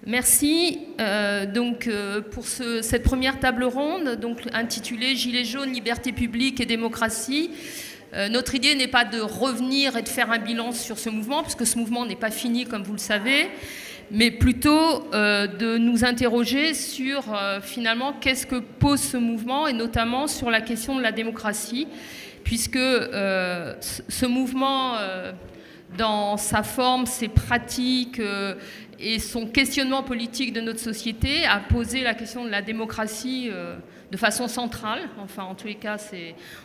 Merci. Pour cette première table ronde, donc intitulée Gilets jaunes, liberté publique et démocratie, notre idée n'est pas de revenir et de faire un bilan sur ce mouvement, puisque ce mouvement n'est pas fini, comme vous le savez, mais plutôt de nous interroger sur finalement qu'est-ce que pose ce mouvement, et notamment sur la question de la démocratie, puisque ce mouvement, dans sa forme, ses pratiques et son questionnement politique de notre société, a posé la question de la démocratie de façon centrale. Enfin, en tous les cas,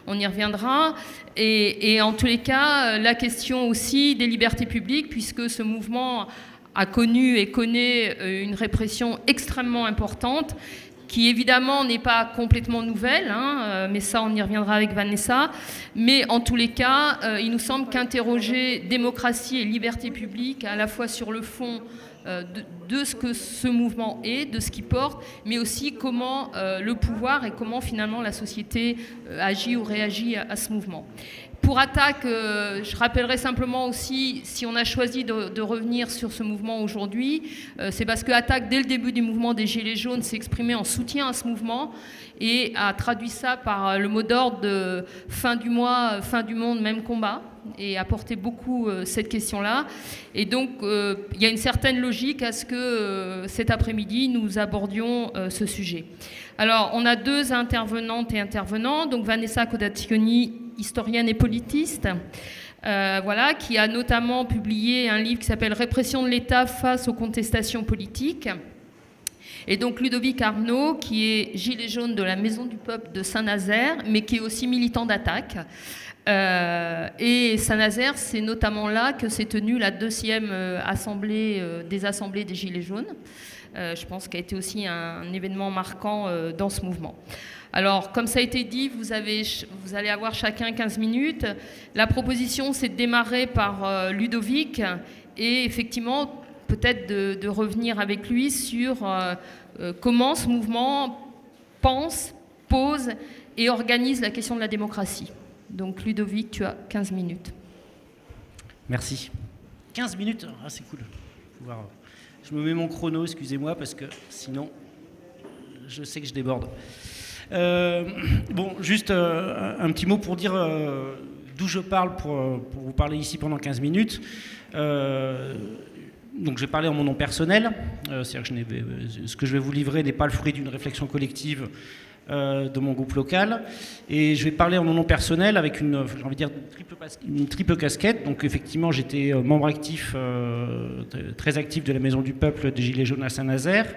on y reviendra. Et en tous les cas, la question aussi des libertés publiques, puisque ce mouvement a connu et connaît une répression extrêmement importante, qui évidemment n'est pas complètement nouvelle, mais ça on y reviendra avec Vanessa. Mais en tous les cas, il nous semble qu'interroger démocratie et liberté publique, à la fois sur le fond de ce que ce mouvement est, de ce qu'il porte, mais aussi comment le pouvoir et comment finalement la société agit ou réagit à ce mouvement. Pour Attac, je rappellerai simplement aussi, si on a choisi de revenir sur ce mouvement aujourd'hui, c'est parce que Attac, dès le début du mouvement des Gilets jaunes, s'est exprimé en soutien à ce mouvement et a traduit ça par le mot d'ordre de fin du mois, fin du monde, même combat, et a porté beaucoup cette question-là. Et donc, il y a une certaine logique à ce que cet après-midi, nous abordions ce sujet. Alors, on a deux intervenantes et intervenants, donc Vanessa Codaccioni, historienne et politiste, qui a notamment publié un livre qui s'appelle « Répression de l'État face aux contestations politiques ». Et donc Ludovic Arnaud, qui est gilet jaune de la Maison du Peuple de Saint-Nazaire, mais qui est aussi militant d'Attac. Et Saint-Nazaire, c'est notamment là que s'est tenue la 2e assemblée des assemblées des Gilets jaunes. Je pense qu'elle a été aussi un événement marquant dans ce mouvement. Alors, comme ça a été dit, vous allez avoir chacun 15 minutes. La proposition, c'est de démarrer par Ludovic et effectivement, peut-être de revenir avec lui sur comment ce mouvement pense, pose et organise la question de la démocratie. Donc, Ludovic, tu as 15 minutes. Merci. 15 minutes, c'est cool. Je me mets mon chrono, excusez-moi, parce que sinon, je sais que je déborde. Juste un petit mot pour dire d'où je parle pour vous parler ici pendant 15 minutes. Donc je vais parler en mon nom personnel, c'est-à-dire que ce que je vais vous livrer n'est pas le fruit d'une réflexion collective de mon groupe local, et je vais parler en mon nom personnel avec une triple casquette. Donc effectivement, j'étais membre actif, très actif de la Maison du Peuple des Gilets jaunes à Saint-Nazaire.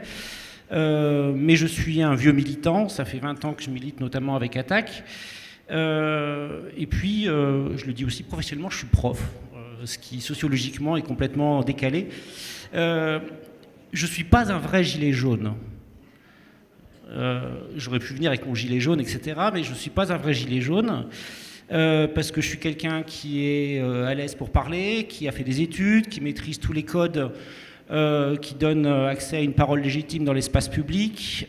Mais je suis un vieux militant, ça fait 20 ans que je milite notamment avec Attac. Et puis, je le dis aussi professionnellement, je suis prof, ce qui sociologiquement est complètement décalé. Je ne suis pas un vrai gilet jaune. J'aurais pu venir avec mon gilet jaune, etc., mais je ne suis pas un vrai gilet jaune. Parce que je suis quelqu'un qui est à l'aise pour parler, qui a fait des études, qui maîtrise tous les codes qui donne accès à une parole légitime dans l'espace public,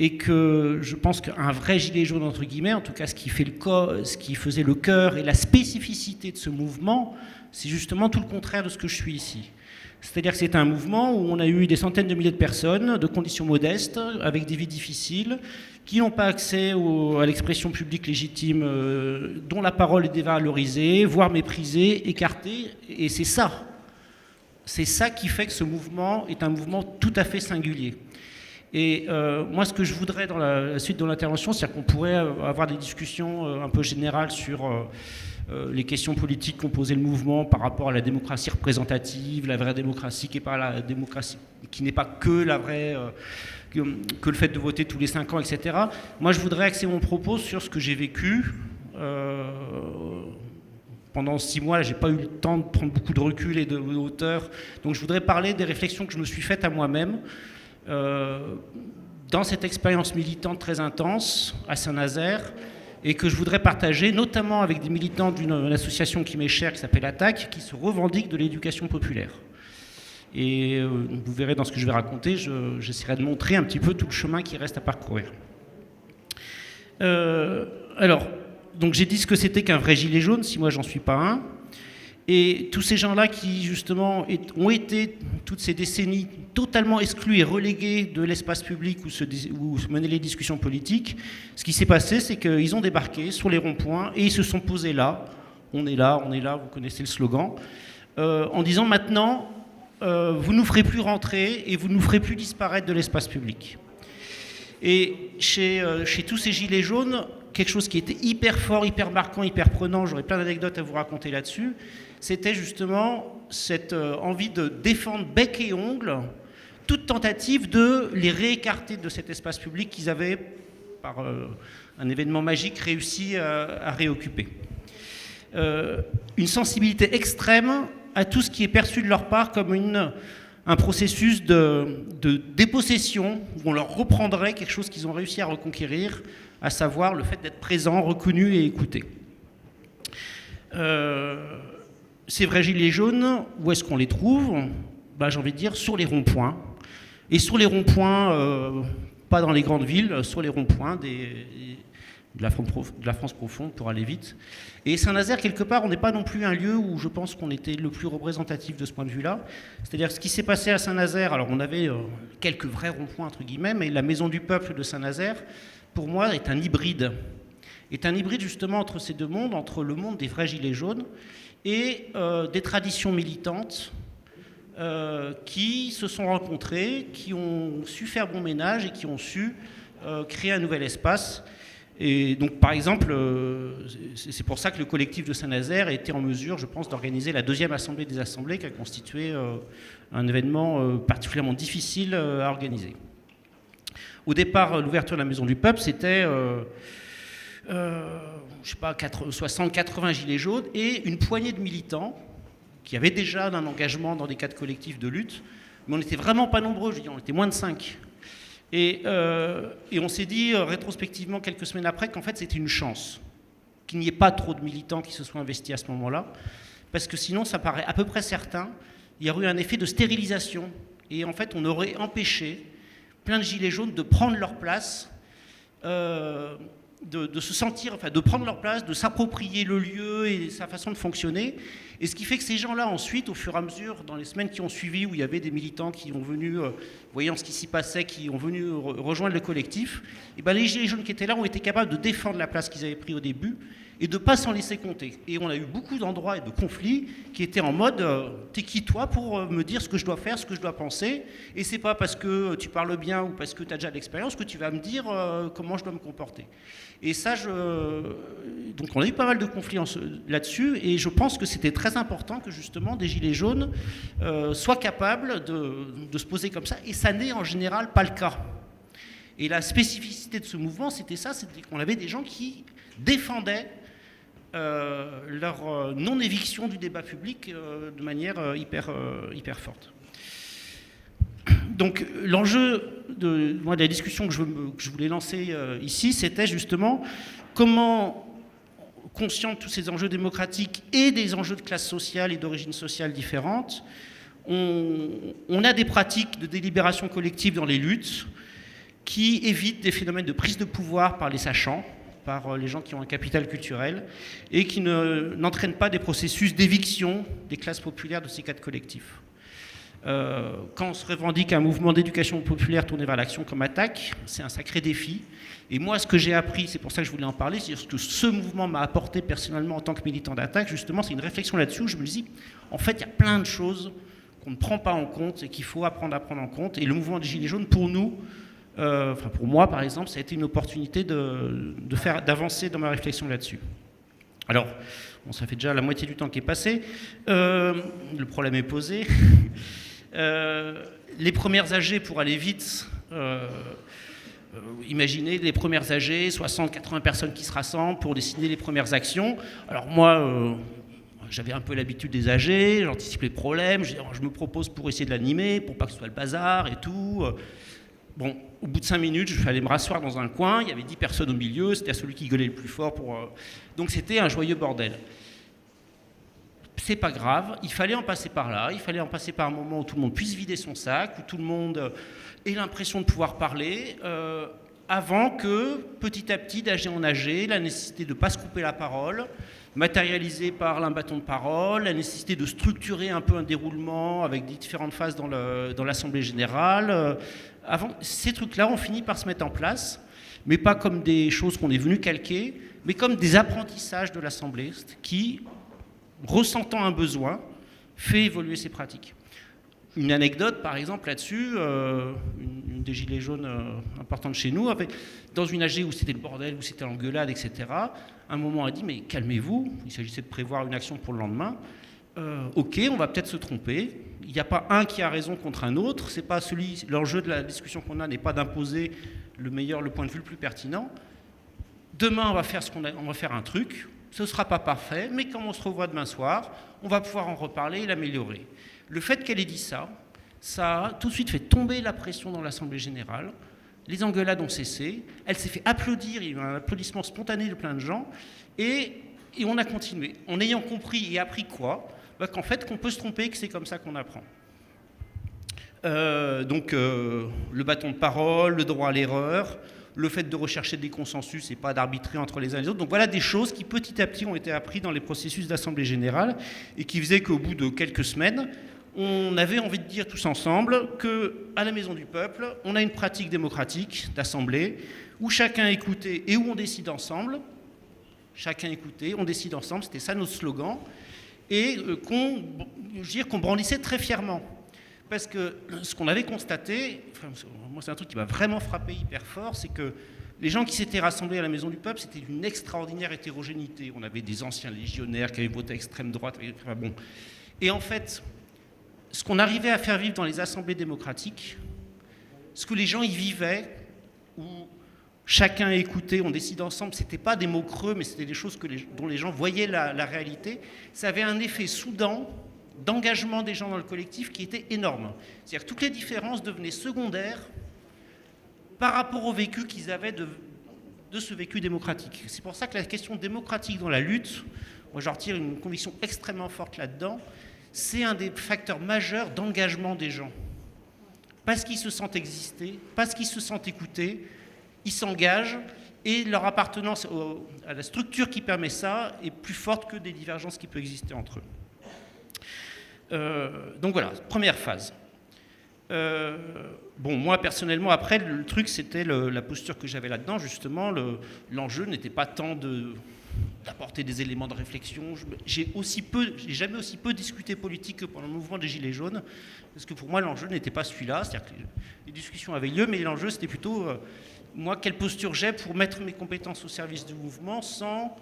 et que je pense qu'un vrai gilet jaune, entre guillemets, en tout cas ce qui faisait le cœur et la spécificité de ce mouvement, c'est justement tout le contraire de ce que je suis ici. C'est-à-dire que c'est un mouvement où on a eu des centaines de milliers de personnes, de conditions modestes, avec des vies difficiles, qui n'ont pas accès à l'expression publique légitime, dont la parole est dévalorisée, voire méprisée, écartée, et c'est ça. C'est ça qui fait que ce mouvement est un mouvement tout à fait singulier. Et moi, ce que je voudrais dans la suite de l'intervention, c'est qu'on pourrait avoir des discussions un peu générales sur les questions politiques qu'ont posé le mouvement par rapport à la démocratie représentative, la vraie démocratie qui n'est pas la démocratie, qui n'est pas que la vraie, que le fait de voter tous les 5 ans, etc. Moi, je voudrais axer mon propos sur ce que j'ai vécu. Pendant 6 mois, je n'ai pas eu le temps de prendre beaucoup de recul et de hauteur. Donc je voudrais parler des réflexions que je me suis faites à moi-même dans cette expérience militante très intense à Saint-Nazaire, et que je voudrais partager notamment avec des militants d'une association qui m'est chère, qui s'appelle Attac, qui se revendique de l'éducation populaire. Et vous verrez dans ce que je vais raconter, j'essaierai de montrer un petit peu tout le chemin qui reste à parcourir. Donc j'ai dit ce que c'était qu'un vrai gilet jaune, si moi j'en suis pas un. Et tous ces gens-là qui, justement, ont été, toutes ces décennies, totalement exclus et relégués de l'espace public où se menaient les discussions politiques, ce qui s'est passé, c'est qu'ils ont débarqué sur les ronds-points et ils se sont posés là, on est là, vous connaissez le slogan, en disant maintenant, vous ne nous ferez plus rentrer et vous ne nous ferez plus disparaître de l'espace public. Et chez tous ces gilets jaunes, quelque chose qui était hyper fort, hyper marquant, hyper prenant, j'aurais plein d'anecdotes à vous raconter là-dessus, c'était justement cette envie de défendre bec et ongle toute tentative de les réécarter de cet espace public qu'ils avaient, par un événement magique, réussi à réoccuper. Une sensibilité extrême à tout ce qui est perçu de leur part comme un processus de dépossession, où on leur reprendrait quelque chose qu'ils ont réussi à reconquérir, à savoir le fait d'être présent, reconnu et écouté. Ces vrais gilets jaunes, où est-ce qu'on les trouve ? J'ai envie de dire sur les ronds-points. Et sur les ronds-points, pas dans les grandes villes, sur les ronds-points de la France profonde, pour aller vite. Et Saint-Nazaire, quelque part, on n'est pas non plus un lieu où je pense qu'on était le plus représentatif de ce point de vue-là. C'est-à-dire ce qui s'est passé à Saint-Nazaire, alors on avait quelques vrais ronds-points, entre guillemets, mais la Maison du Peuple de Saint-Nazaire, pour moi, est un hybride. Est un hybride justement entre ces deux mondes, entre le monde des vrais gilets jaunes et des traditions militantes qui se sont rencontrées, qui ont su faire bon ménage et qui ont su créer un nouvel espace. Et donc, par exemple, c'est pour ça que le collectif de Saint-Nazaire a été en mesure, je pense, d'organiser la deuxième assemblée des assemblées, qui a constitué un événement particulièrement difficile à organiser. Au départ, l'ouverture de la Maison du Peuple, c'était 60-80 gilets jaunes et une poignée de militants qui avaient déjà un engagement dans des cadres collectifs de lutte, mais on n'était vraiment pas nombreux, je veux dire, on était moins de 5. Et on s'est dit rétrospectivement, quelques semaines après, qu'en fait c'était une chance, qu'il n'y ait pas trop de militants qui se soient investis à ce moment-là, parce que sinon ça paraît à peu près certain, il y aurait eu un effet de stérilisation, et en fait on aurait empêché plein de gilets jaunes de prendre leur place, de se sentir, enfin de prendre leur place, de s'approprier le lieu et sa façon de fonctionner. Et ce qui fait que ces gens-là, ensuite, au fur et à mesure, dans les semaines qui ont suivi, où il y avait des militants qui ont venu, voyant ce qui s'y passait, qui ont venu rejoindre le collectif, et ben les gilets jaunes qui étaient là ont été capables de défendre la place qu'ils avaient prise au début et de ne pas s'en laisser compter. Et on a eu beaucoup d'endroits et de conflits qui étaient en mode t'es qui toi pour me dire ce que je dois faire, ce que je dois penser, et c'est pas parce que tu parles bien ou parce que tu as déjà de l'expérience que tu vas me dire comment je dois me comporter. Et ça, donc on a eu pas mal de conflits là-dessus, et je pense que c'était très important que justement des gilets jaunes soient capables de se poser comme ça, et ça n'est en général pas le cas. Et la spécificité de ce mouvement, c'était ça, c'était qu'on avait des gens qui défendaient leur non-éviction du débat public de manière hyper forte. Donc l'enjeu de la discussion que je voulais lancer ici, c'était justement comment, conscient de tous ces enjeux démocratiques et des enjeux de classe sociale et d'origine sociale différentes, on a des pratiques de délibération collective dans les luttes qui évitent des phénomènes de prise de pouvoir par les sachants, par les gens qui ont un capital culturel, et qui n'entraînent pas des processus d'éviction des classes populaires de ces cadres collectifs. Quand on se revendique un mouvement d'éducation populaire tourné vers l'action comme attaque, c'est un sacré défi. Et moi, ce que j'ai appris, c'est pour ça que je voulais en parler, c'est ce que ce mouvement m'a apporté personnellement en tant que militant d'attaque, justement, c'est une réflexion là-dessus où je me dis, en fait, il y a plein de choses qu'on ne prend pas en compte et qu'il faut apprendre à prendre en compte. Et le mouvement des Gilets jaunes, pour nous, pour moi par exemple, ça a été une opportunité d'avancer dans ma réflexion là-dessus. Alors, bon, ça fait déjà la moitié du temps qui est passé, le problème est posé. Les premières AG, pour aller vite, imaginez les premières AG, 60-80 personnes qui se rassemblent pour décider les premières actions. Alors moi, j'avais un peu l'habitude des AG, j'anticipe les problèmes, je me propose pour essayer de l'animer, pour pas que ce soit le bazar et tout. Bon, au bout de 5 minutes, je suis allé me rasseoir dans un coin, il y avait 10 personnes au milieu, c'était celui qui gueulait le plus fort donc c'était un joyeux bordel. C'est pas grave, il fallait en passer par là, il fallait en passer par un moment où tout le monde puisse vider son sac, où tout le monde ait l'impression de pouvoir parler, avant que, petit à petit, d'AG en AG, la nécessité de ne pas se couper la parole, matérialisée par un bâton de parole, la nécessité de structurer un peu un déroulement avec différentes phases dans l'Assemblée générale. Ces trucs-là ont fini par se mettre en place, mais pas comme des choses qu'on est venu calquer, mais comme des apprentissages de l'Assemblée qui, ressentant un besoin, fait évoluer ses pratiques. Une anecdote, par exemple, là-dessus, une des gilets jaunes importantes chez nous, dans une AG où c'était le bordel, où c'était l'engueulade, etc., un moment a dit « mais calmez-vous, il s'agissait de prévoir une action pour le lendemain, ok, on va peut-être se tromper, il n'y a pas un qui a raison contre un autre, c'est pas l'enjeu de la discussion qu'on a n'est pas d'imposer le point de vue le plus pertinent. Demain, on va faire un truc, ce ne sera pas parfait, mais quand on se revoit demain soir, on va pouvoir en reparler et l'améliorer. » Le fait qu'elle ait dit ça a tout de suite fait tomber la pression dans l'Assemblée générale. Les engueulades ont cessé. Elle s'est fait applaudir. Il y a eu un applaudissement spontané de plein de gens. Et on a continué. En ayant compris et appris quoi ? Qu'en fait, qu'on peut se tromper et que c'est comme ça qu'on apprend. Le bâton de parole, le droit à l'erreur, le fait de rechercher des consensus et pas d'arbitrer entre les uns et les autres. Donc voilà des choses qui petit à petit ont été apprises dans les processus d'Assemblée générale et qui faisaient qu'au bout de quelques semaines, on avait envie de dire tous ensemble qu'à la Maison du Peuple, on a une pratique démocratique d'Assemblée où chacun écoutait et où on décide ensemble. Chacun écoutait, on décide ensemble, c'était ça notre slogan. Et qu'on brandissait très fièrement. Parce que ce qu'on avait constaté, moi c'est un truc qui m'a vraiment frappé hyper fort, c'est que les gens qui s'étaient rassemblés à la Maison du Peuple, c'était d'une extraordinaire hétérogénéité. On avait des anciens légionnaires qui avaient voté à extrême droite. Bon. Et en fait, ce qu'on arrivait à faire vivre dans les assemblées démocratiques, ce que les gens y vivaient, où chacun écoutait, on décidait ensemble, c'était pas des mots creux, mais c'était des choses dont les gens voyaient la réalité, ça avait un effet soudant d'engagement des gens dans le collectif qui était énorme. C'est-à-dire que toutes les différences devenaient secondaires par rapport au vécu qu'ils avaient de ce vécu démocratique. C'est pour ça que la question démocratique dans la lutte, moi j'en retire une conviction extrêmement forte là-dedans, c'est un des facteurs majeurs d'engagement des gens. Parce qu'ils se sentent exister, parce qu'ils se sentent écoutés, ils s'engagent et leur appartenance à la structure qui permet ça est plus forte que des divergences qui peuvent exister entre eux. Donc voilà, première phase. Moi personnellement, après, le truc c'était la posture que j'avais là-dedans, justement, l'enjeu n'était pas tant d'apporter des éléments de réflexion. J'ai jamais aussi peu discuté politique que pendant le mouvement des Gilets jaunes, parce que pour moi l'enjeu n'était pas celui-là, c'est-à-dire que les discussions avaient lieu, mais l'enjeu c'était plutôt, moi, quelle posture j'ai pour mettre mes compétences au service du mouvement sans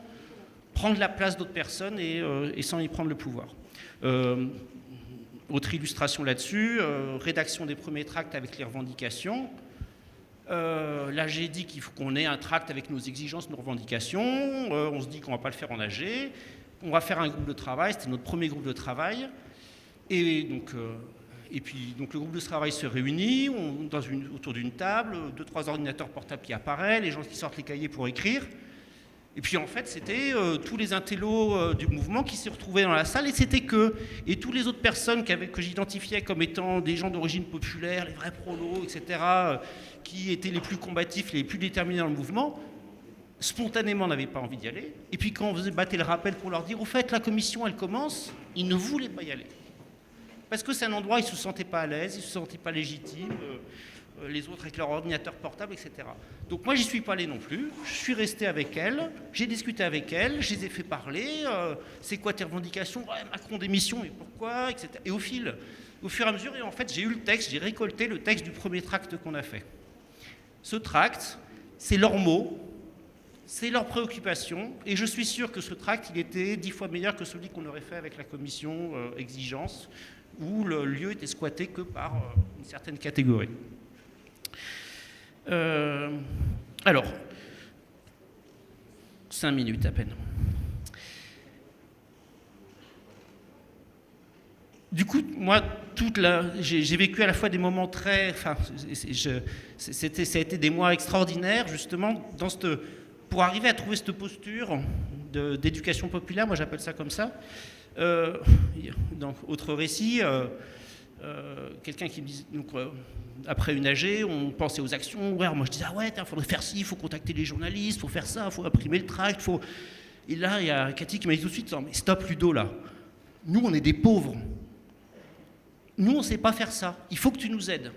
prendre la place d'autres personnes et sans y prendre le pouvoir. Autre illustration là-dessus, rédaction des premiers tracts avec les revendications. Là, j'ai dit qu'il faut qu'on ait un tract avec nos exigences, nos revendications. On se dit qu'on ne va pas le faire en AG. On va faire un groupe de travail. C'était notre premier groupe de travail. Et puis le groupe de travail se réunit autour d'une table. 2-3 ordinateurs portables qui apparaissent, les gens qui sortent les cahiers pour écrire. Et puis en fait, c'était tous les intellos du mouvement qui se retrouvaient dans la salle, et c'était et toutes les autres personnes que j'identifiais comme étant des gens d'origine populaire, les vrais prolos, etc., qui étaient les plus combatifs, les plus déterminés dans le mouvement, spontanément n'avaient pas envie d'y aller. Et puis quand on faisait battre le rappel pour leur dire « Au fait, la commission, elle commence », ils ne voulaient pas y aller. Parce que c'est un endroit où ils ne se sentaient pas à l'aise, ils ne se sentaient pas légitimes, les autres avec leur ordinateur portable, etc. Donc moi, j'y suis pas allé non plus. Je suis resté avec elles, j'ai discuté avec elles, je les ai fait parler. C'est quoi tes revendications ? Ouais, Macron démission, mais pourquoi, etc. Et au fur et à mesure, en fait, j'ai eu le texte, j'ai récolté le texte du premier tract qu'on a fait. Ce tract, c'est leurs mots, c'est leurs préoccupations, et je suis sûr que ce tract, il était 10 fois meilleur que celui qu'on aurait fait avec la commission exigence, où le lieu était squatté que par une certaine catégorie. Alors, 5 minutes à peine. Du coup, moi, j'ai vécu à la fois des moments très... ça a été des mois extraordinaires, justement, pour arriver à trouver cette posture d'éducation populaire, moi j'appelle ça comme ça. Dans autre récit, quelqu'un qui me dit... après une AG, on pensait aux actions. Moi, je disais, il faudrait faire ci, il faut contacter les journalistes, il faut faire ça, il faut imprimer le tract, Et là, il y a Cathy qui m'a dit tout de suite, mais stop Ludo là, nous on est des pauvres. Nous on ne sait pas faire ça, il faut que tu nous aides.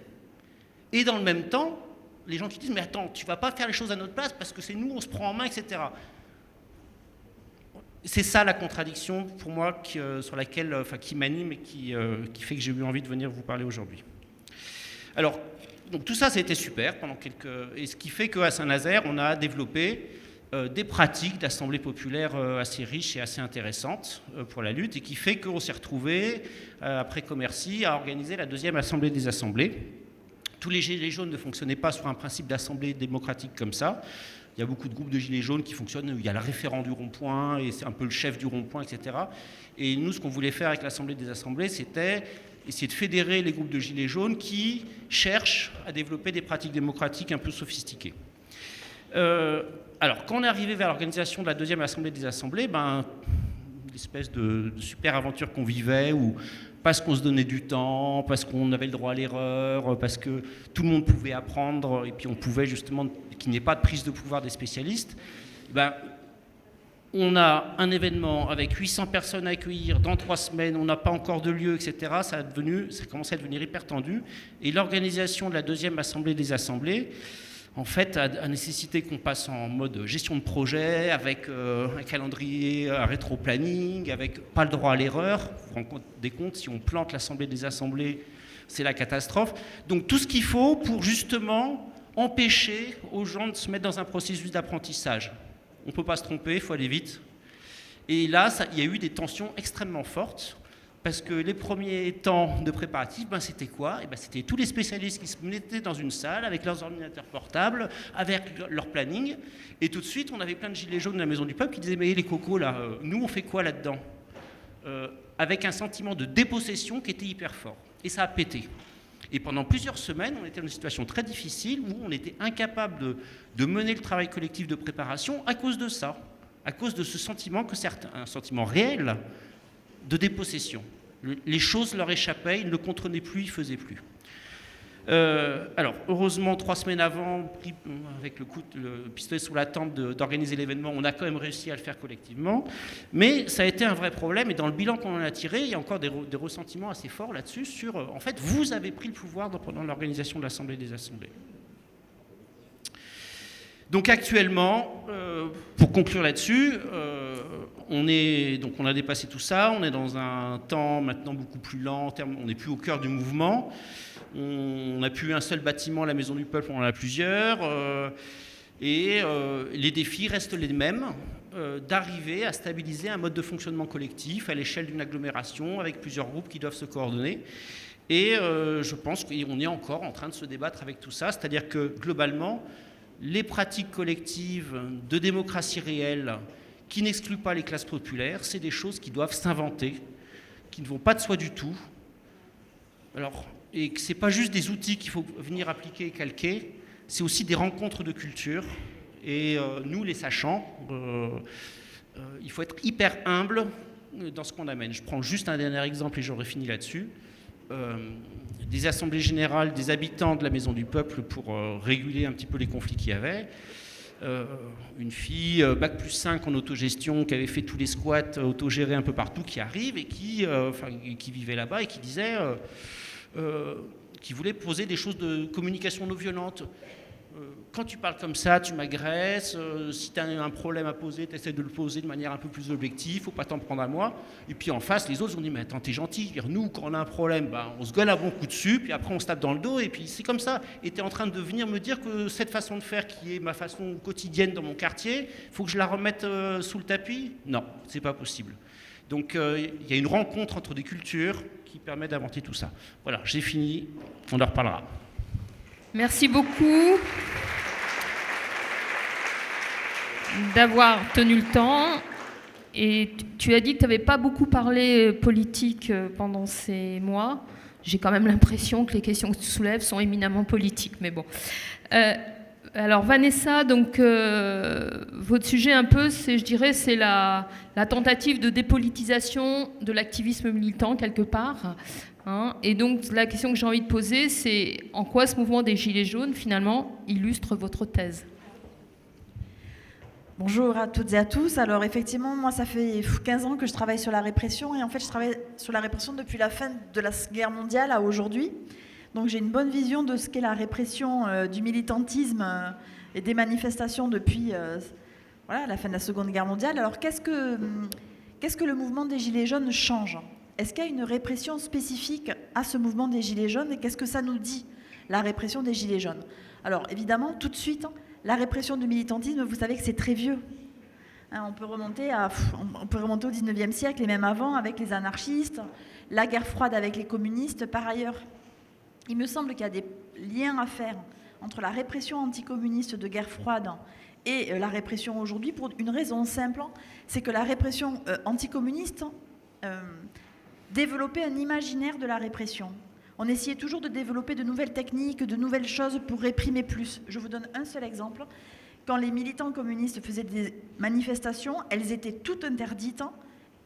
Et dans le même temps, les gens qui disent, mais attends, tu ne vas pas faire les choses à notre place parce que c'est nous, on se prend en main, etc. C'est ça la contradiction pour moi sur laquelle, qui m'anime et qui fait que j'ai eu envie de venir vous parler aujourd'hui. Alors, donc tout ça, ça a été super et ce qui fait qu'à Saint-Nazaire, on a développé des pratiques d'assemblée populaire assez riches et assez intéressantes pour la lutte, et qui fait qu'on s'est retrouvé après Commercy à organiser la deuxième assemblée des assemblées. Tous les gilets jaunes ne fonctionnaient pas sur un principe d'assemblée démocratique comme ça. Il y a beaucoup de groupes de gilets jaunes qui fonctionnent, où il y a le référent du rond-point, et c'est un peu le chef du rond-point, etc. Et nous, ce qu'on voulait faire avec l'assemblée des assemblées, c'était essayer de fédérer les groupes de gilets jaunes qui cherchent à développer des pratiques démocratiques un peu sophistiquées. Alors, quand on est arrivé vers l'organisation de la deuxième assemblée des assemblées, l'espèce de super aventure qu'on vivait, où parce qu'on se donnait du temps, parce qu'on avait le droit à l'erreur, parce que tout le monde pouvait apprendre, et puis on pouvait justement, qu'il n'y ait pas de prise de pouvoir des spécialistes, on a un événement avec 800 personnes à accueillir dans 3 semaines, on n'a pas encore de lieu, etc. Ça commence à devenir hyper tendu. Et l'organisation de la deuxième assemblée des assemblées, en fait, a nécessité qu'on passe en mode gestion de projet, avec un calendrier, un rétro-planning, avec pas le droit à l'erreur. Vous vous rendez compte, si on plante l'assemblée des assemblées, c'est la catastrophe. Donc tout ce qu'il faut pour justement empêcher aux gens de se mettre dans un processus d'apprentissage. On ne peut pas se tromper, il faut aller vite. Et là, il y a eu des tensions extrêmement fortes, parce que les premiers temps de préparatifs, c'était quoi ? C'était tous les spécialistes qui se mettaient dans une salle avec leurs ordinateurs portables, avec leur planning, et tout de suite, on avait plein de gilets jaunes de la Maison du Peuple qui disaient « mais les cocos, là, nous, on fait quoi là-dedans ?» Avec un sentiment de dépossession qui était hyper fort. Et ça a pété. Et pendant plusieurs semaines, on était dans une situation très difficile où on était incapable de mener le travail collectif de préparation à cause de ça, à cause de ce sentiment un sentiment réel de dépossession. Les choses leur échappaient, ils ne le contenaient plus, ils ne faisaient plus. Alors, heureusement, 3 semaines avant, avec le pistolet sous la tempe d'organiser l'événement, on a quand même réussi à le faire collectivement. Mais ça a été un vrai problème, et dans le bilan qu'on en a tiré, il y a encore des ressentiments assez forts là-dessus sur, en fait, vous avez pris le pouvoir pendant l'organisation de l'Assemblée des Assemblées. Donc actuellement, pour conclure là-dessus, on a dépassé tout ça, on est dans un temps maintenant beaucoup plus lent, on n'est plus au cœur du mouvement, on n'a plus un seul bâtiment, la Maison du Peuple, on en a plusieurs, et les défis restent les mêmes, d'arriver à stabiliser un mode de fonctionnement collectif à l'échelle d'une agglomération avec plusieurs groupes qui doivent se coordonner. Et je pense qu'on est encore en train de se débattre avec tout ça, c'est-à-dire que globalement, les pratiques collectives de démocratie réelle qui n'excluent pas les classes populaires, c'est des choses qui doivent s'inventer, qui ne vont pas de soi du tout. Alors, et que ce n'est pas juste des outils qu'il faut venir appliquer et calquer, c'est aussi des rencontres de culture. Et nous, les sachants, il faut être hyper humble dans ce qu'on amène. Je prends juste un dernier exemple et j'aurai fini là-dessus. Des assemblées générales des habitants de la Maison du Peuple pour réguler un petit peu les conflits qu'il y avait. Une fille, Bac+5 en autogestion, qui avait fait tous les squats autogérés un peu partout, qui arrive et qui vivait là-bas et qui disait, qui voulait poser des choses de communication non violente. Quand tu parles comme ça, tu m'agresses, si tu as un problème à poser, tu essaies de le poser de manière un peu plus objective, il ne faut pas t'en prendre à moi. Et puis en face, les autres ont dit, mais attends, t'es gentil. Nous, quand on a un problème, on se gueule à bon coup dessus, puis après on se tape dans le dos, et puis c'est comme ça. Et tu es en train de venir me dire que cette façon de faire, qui est ma façon quotidienne dans mon quartier, il faut que je la remette sous le tapis ? Non, c'est pas possible. Donc il y a une rencontre entre des cultures qui permet d'inventer tout ça. Voilà, j'ai fini, on en reparlera. Merci beaucoup d'avoir tenu le temps. Et tu as dit que tu n'avais pas beaucoup parlé politique pendant ces mois. J'ai quand même l'impression que les questions que tu soulèves sont éminemment politiques, mais bon. Alors Vanessa, donc votre sujet un peu, c'est la tentative de dépolitisation de l'activisme militant quelque part. Et donc la question que j'ai envie de poser, c'est en quoi ce mouvement des Gilets jaunes finalement illustre votre thèse ? Bonjour à toutes et à tous. Alors effectivement, moi ça fait 15 ans que je travaille sur la répression et en fait je travaille sur la répression depuis la fin de la guerre mondiale à aujourd'hui. Donc j'ai une bonne vision de ce qu'est la répression du militantisme et des manifestations depuis la fin de la Seconde Guerre mondiale. Alors qu'est-ce que le mouvement des Gilets jaunes change ? Est-ce qu'il y a une répression spécifique à ce mouvement des Gilets jaunes et qu'est-ce que ça nous dit, la répression des Gilets jaunes ? Alors évidemment, tout de suite, la répression du militantisme, vous savez que c'est très vieux. On peut remonter au 19e siècle et même avant avec les anarchistes, la guerre froide avec les communistes. Par ailleurs, il me semble qu'il y a des liens à faire entre la répression anticommuniste de guerre froide et la répression aujourd'hui pour une raison simple, c'est que la répression anticommuniste développait un imaginaire de la répression. On essayait toujours de développer de nouvelles techniques, de nouvelles choses pour réprimer plus. Je vous donne un seul exemple. Quand les militants communistes faisaient des manifestations, elles étaient toutes interdites.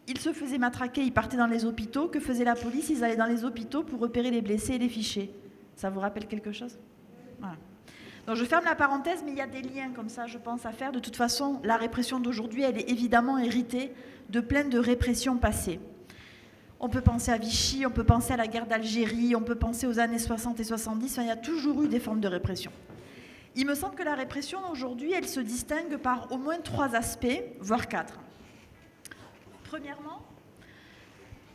Ils se faisaient matraquer, ils partaient dans les hôpitaux. Que faisait la police ? Ils allaient dans les hôpitaux pour repérer les blessés et les ficher. Ça vous rappelle quelque chose ? Voilà. Donc je ferme la parenthèse, mais il y a des liens comme ça, je pense, à faire. De toute façon, la répression d'aujourd'hui, elle est évidemment héritée de plein de répressions passées. On peut penser à Vichy, on peut penser à la guerre d'Algérie, on peut penser aux années 60 et 70. Enfin, il y a toujours eu des formes de répression. Il me semble que la répression, aujourd'hui, elle se distingue par au moins 3 aspects, voire 4. Premièrement,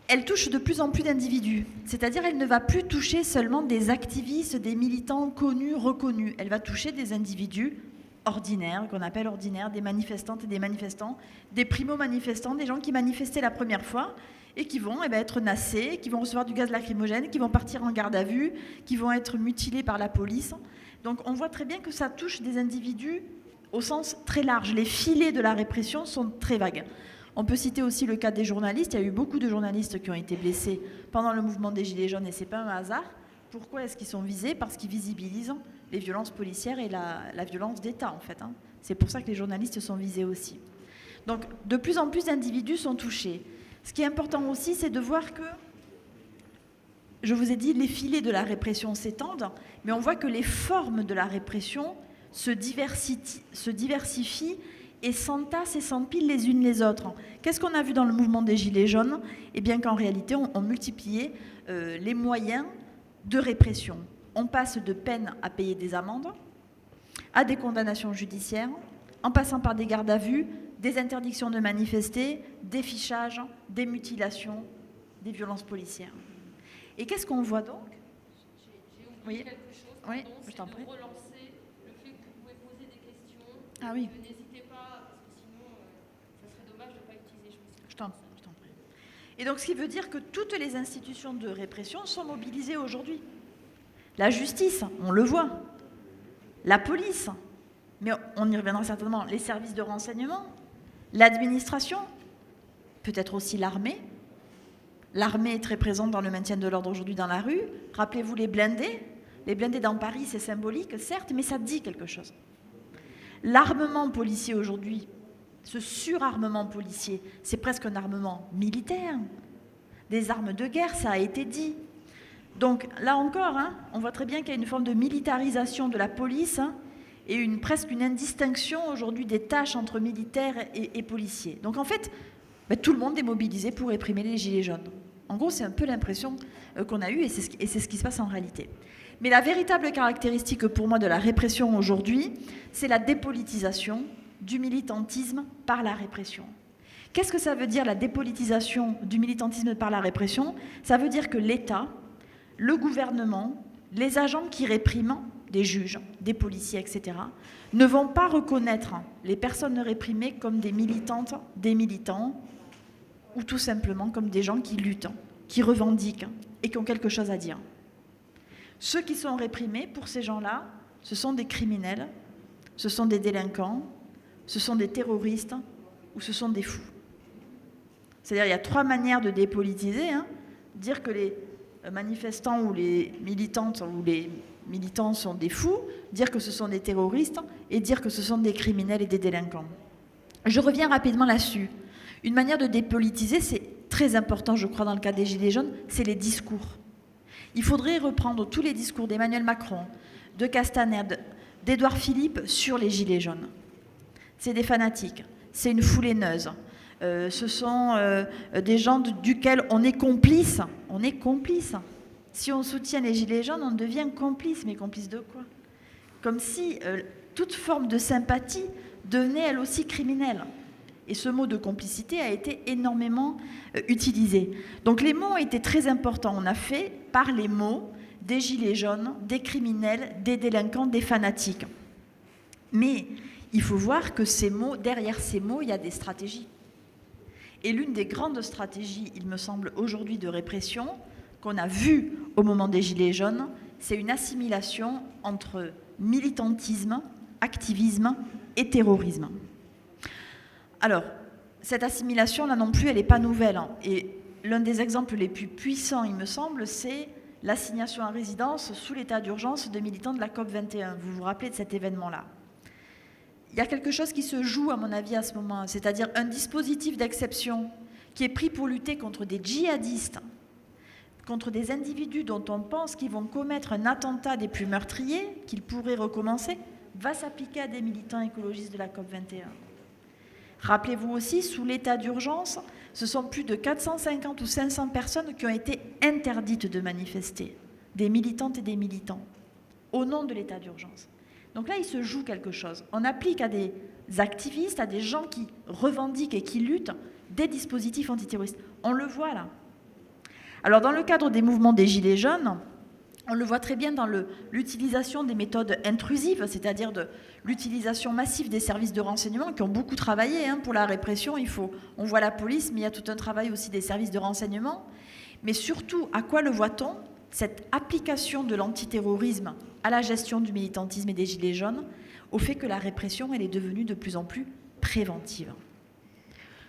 elle touche de plus en plus d'individus. C'est-à-dire, elle ne va plus toucher seulement des activistes, des militants connus, reconnus. Elle va toucher des individus ordinaires, qu'on appelle ordinaires, des manifestantes et des manifestants, des primo-manifestants, des gens qui manifestaient la première fois et qui vont être nassés, qui vont recevoir du gaz lacrymogène, qui vont partir en garde à vue, qui vont être mutilés par la police. Donc on voit très bien que ça touche des individus au sens très large. Les filets de la répression sont très vagues. On peut citer aussi le cas des journalistes. Il y a eu beaucoup de journalistes qui ont été blessés pendant le mouvement des Gilets jaunes et ce n'est pas un hasard. Pourquoi est-ce qu'ils sont visés ? Parce qu'ils visibilisent les violences policières et la violence d'État en fait. C'est pour ça que les journalistes sont visés aussi. Donc de plus en plus d'individus sont touchés. Ce qui est important aussi, c'est de voir que, je vous ai dit, les filets de la répression s'étendent, mais on voit que les formes de la répression se diversifient et s'entassent et s'empilent les unes les autres. Qu'est-ce qu'on a vu dans le mouvement des Gilets jaunes ? Eh bien qu'en réalité, on multipliait les moyens de répression. On passe de peines à payer des amendes, à des condamnations judiciaires, en passant par des gardes à vue, des interdictions de manifester, des fichages, des mutilations, des violences policières. Et qu'est-ce qu'on voit donc ? J'ai oublié quelque chose, oui, pardon, je t'en prie. De relancer le fait que vous pouvez poser des questions. Ah oui. N'hésitez pas, parce que sinon, ça serait dommage de ne pas utiliser. Je t'en prie. Et donc, ce qui veut dire que toutes les institutions de répression sont mobilisées aujourd'hui. La justice, on le voit. La police, mais on y reviendra certainement, les services de renseignement, l'administration, peut-être aussi l'armée. L'armée est très présente dans le maintien de l'ordre aujourd'hui dans la rue. Rappelez-vous les blindés. Les blindés dans Paris, c'est symbolique, certes, mais ça dit quelque chose. L'armement policier aujourd'hui, ce surarmement policier, c'est presque un armement militaire. Des armes de guerre, ça a été dit. Donc là encore, on voit très bien qu'il y a une forme de militarisation de la police et presque une indistinction aujourd'hui des tâches entre militaires et policiers. Donc en fait, tout le monde est mobilisé pour réprimer les Gilets jaunes. En gros, c'est un peu l'impression qu'on a eue et c'est ce qui se passe en réalité. Mais la véritable caractéristique pour moi de la répression aujourd'hui, c'est la dépolitisation du militantisme par la répression. Qu'est-ce que ça veut dire la dépolitisation du militantisme par la répression ? Ça veut dire que l'État, le gouvernement, les agents qui répriment, des juges, des policiers, etc., ne vont pas reconnaître les personnes réprimées comme des militantes, des militants, ou tout simplement comme des gens qui luttent, qui revendiquent et qui ont quelque chose à dire. Ceux qui sont réprimés, pour ces gens-là, ce sont des criminels, ce sont des délinquants, ce sont des terroristes ou ce sont des fous. C'est-à-dire il y a 3 manières de dépolitiser. Dire que les manifestants ou les militantes ou les militants sont des fous, dire que ce sont des terroristes et dire que ce sont des criminels et des délinquants. Je reviens rapidement là-dessus. Une manière de dépolitiser, c'est très important, je crois, dans le cas des Gilets jaunes, c'est les discours. Il faudrait reprendre tous les discours d'Emmanuel Macron, de Castaner, d'Édouard Philippe sur les Gilets jaunes. c'est des fanatiques, c'est une foule haineuse. Ce sont des gens duquel on est complice. On est complice. Si on soutient les Gilets jaunes, on devient complice. Mais complice de quoi? Comme si toute forme de sympathie devenait elle aussi criminelle. Et ce mot de complicité a été énormément utilisé. Donc les mots ont été très importants. On a fait, par les mots, des Gilets jaunes, des criminels, des délinquants, des fanatiques. Mais il faut voir que ces mots, derrière ces mots, il y a des stratégies. Et l'une des grandes stratégies, il me semble, aujourd'hui de répression, qu'on a vue au moment des Gilets jaunes, c'est une assimilation entre militantisme, activisme et terrorisme. Alors, cette assimilation, là non plus, elle n'est pas nouvelle. Et l'un des exemples les plus puissants, il me semble, c'est l'assignation à résidence sous l'état d'urgence de militants de la COP21. Vous vous rappelez de cet événement-là? Il y a quelque chose qui se joue, à mon avis, à ce moment, c'est-à-dire un dispositif d'exception qui est pris pour lutter contre des djihadistes, contre des individus dont on pense qu'ils vont commettre un attentat des plus meurtriers, qu'ils pourraient recommencer, va s'appliquer à des militants écologistes de la COP21. Rappelez-vous aussi, sous l'état d'urgence, ce sont plus de 450 ou 500 personnes qui ont été interdites de manifester, des militantes et des militants, au nom de l'état d'urgence. Donc là, il se joue quelque chose. On applique à des activistes, à des gens qui revendiquent et qui luttent, des dispositifs antiterroristes. On le voit là. Alors dans le cadre des mouvements des Gilets jaunes, on le voit très bien dans l'utilisation des méthodes intrusives, c'est-à-dire de l'utilisation massive des services de renseignement qui ont beaucoup travaillé pour la répression. On voit la police, mais il y a tout un travail aussi des services de renseignement. Mais surtout, à quoi le voit-on? Cette application de l'antiterrorisme à la gestion du militantisme et des Gilets jaunes, au fait que la répression, elle est devenue de plus en plus préventive.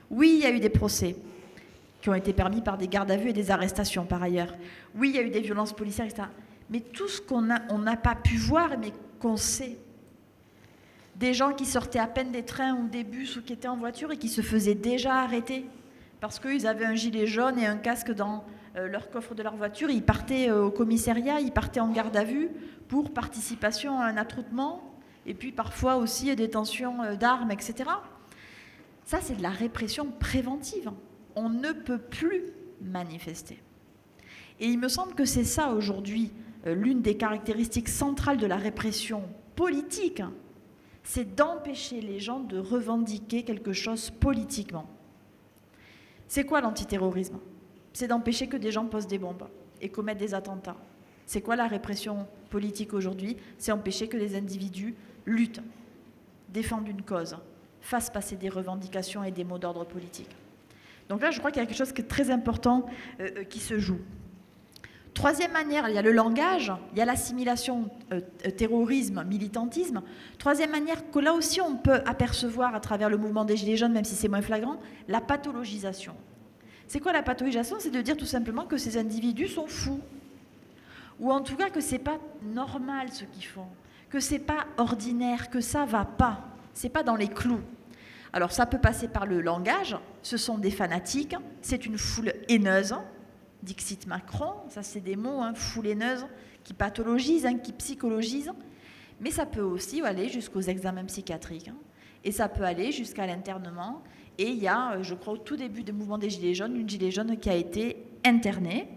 Oui, il y a eu des procès qui ont été permis par des gardes à vue et des arrestations par ailleurs. Oui, il y a eu des violences policières, etc. Mais tout ce on n'a pas pu voir, mais qu'on sait. Des gens qui sortaient à peine des trains ou des bus ou qui étaient en voiture et qui se faisaient déjà arrêter parce qu'ils avaient un gilet jaune et un casque dans leur coffre de leur voiture. Ils partaient au commissariat, ils partaient en garde à vue pour participation à un attroupement et puis parfois aussi détention d'armes, etc. Ça, c'est de la répression préventive. On ne peut plus manifester. Et il me semble que c'est ça aujourd'hui, l'une des caractéristiques centrales de la répression politique, c'est d'empêcher les gens de revendiquer quelque chose politiquement. C'est quoi l'antiterrorisme? C'est d'empêcher que des gens posent des bombes et commettent des attentats. C'est quoi la répression politique aujourd'hui? C'est empêcher que les individus luttent, défendent une cause, fassent passer des revendications et des mots d'ordre politique. Donc là, je crois qu'il y a quelque chose qui est très important qui se joue. Troisième manière, il y a le langage, il y a l'assimilation terrorisme, militantisme. Troisième manière que là aussi on peut apercevoir à travers le mouvement des Gilets jaunes, même si c'est moins flagrant, la pathologisation. C'est quoi la pathologisation? C'est de dire tout simplement que ces individus sont fous. Ou en tout cas que c'est pas normal ce qu'ils font, que c'est pas ordinaire, que ça va pas, c'est pas dans les clous. Alors ça peut passer par le langage, ce sont des fanatiques, c'est une foule haineuse, dixit Macron, ça c'est des mots, foule haineuse, qui pathologisent, qui psychologisent, mais ça peut aussi aller jusqu'aux examens psychiatriques, et ça peut aller jusqu'à l'internement, et il y a, je crois, au tout début du mouvement des Gilets jaunes, une gilet jaune qui a été internée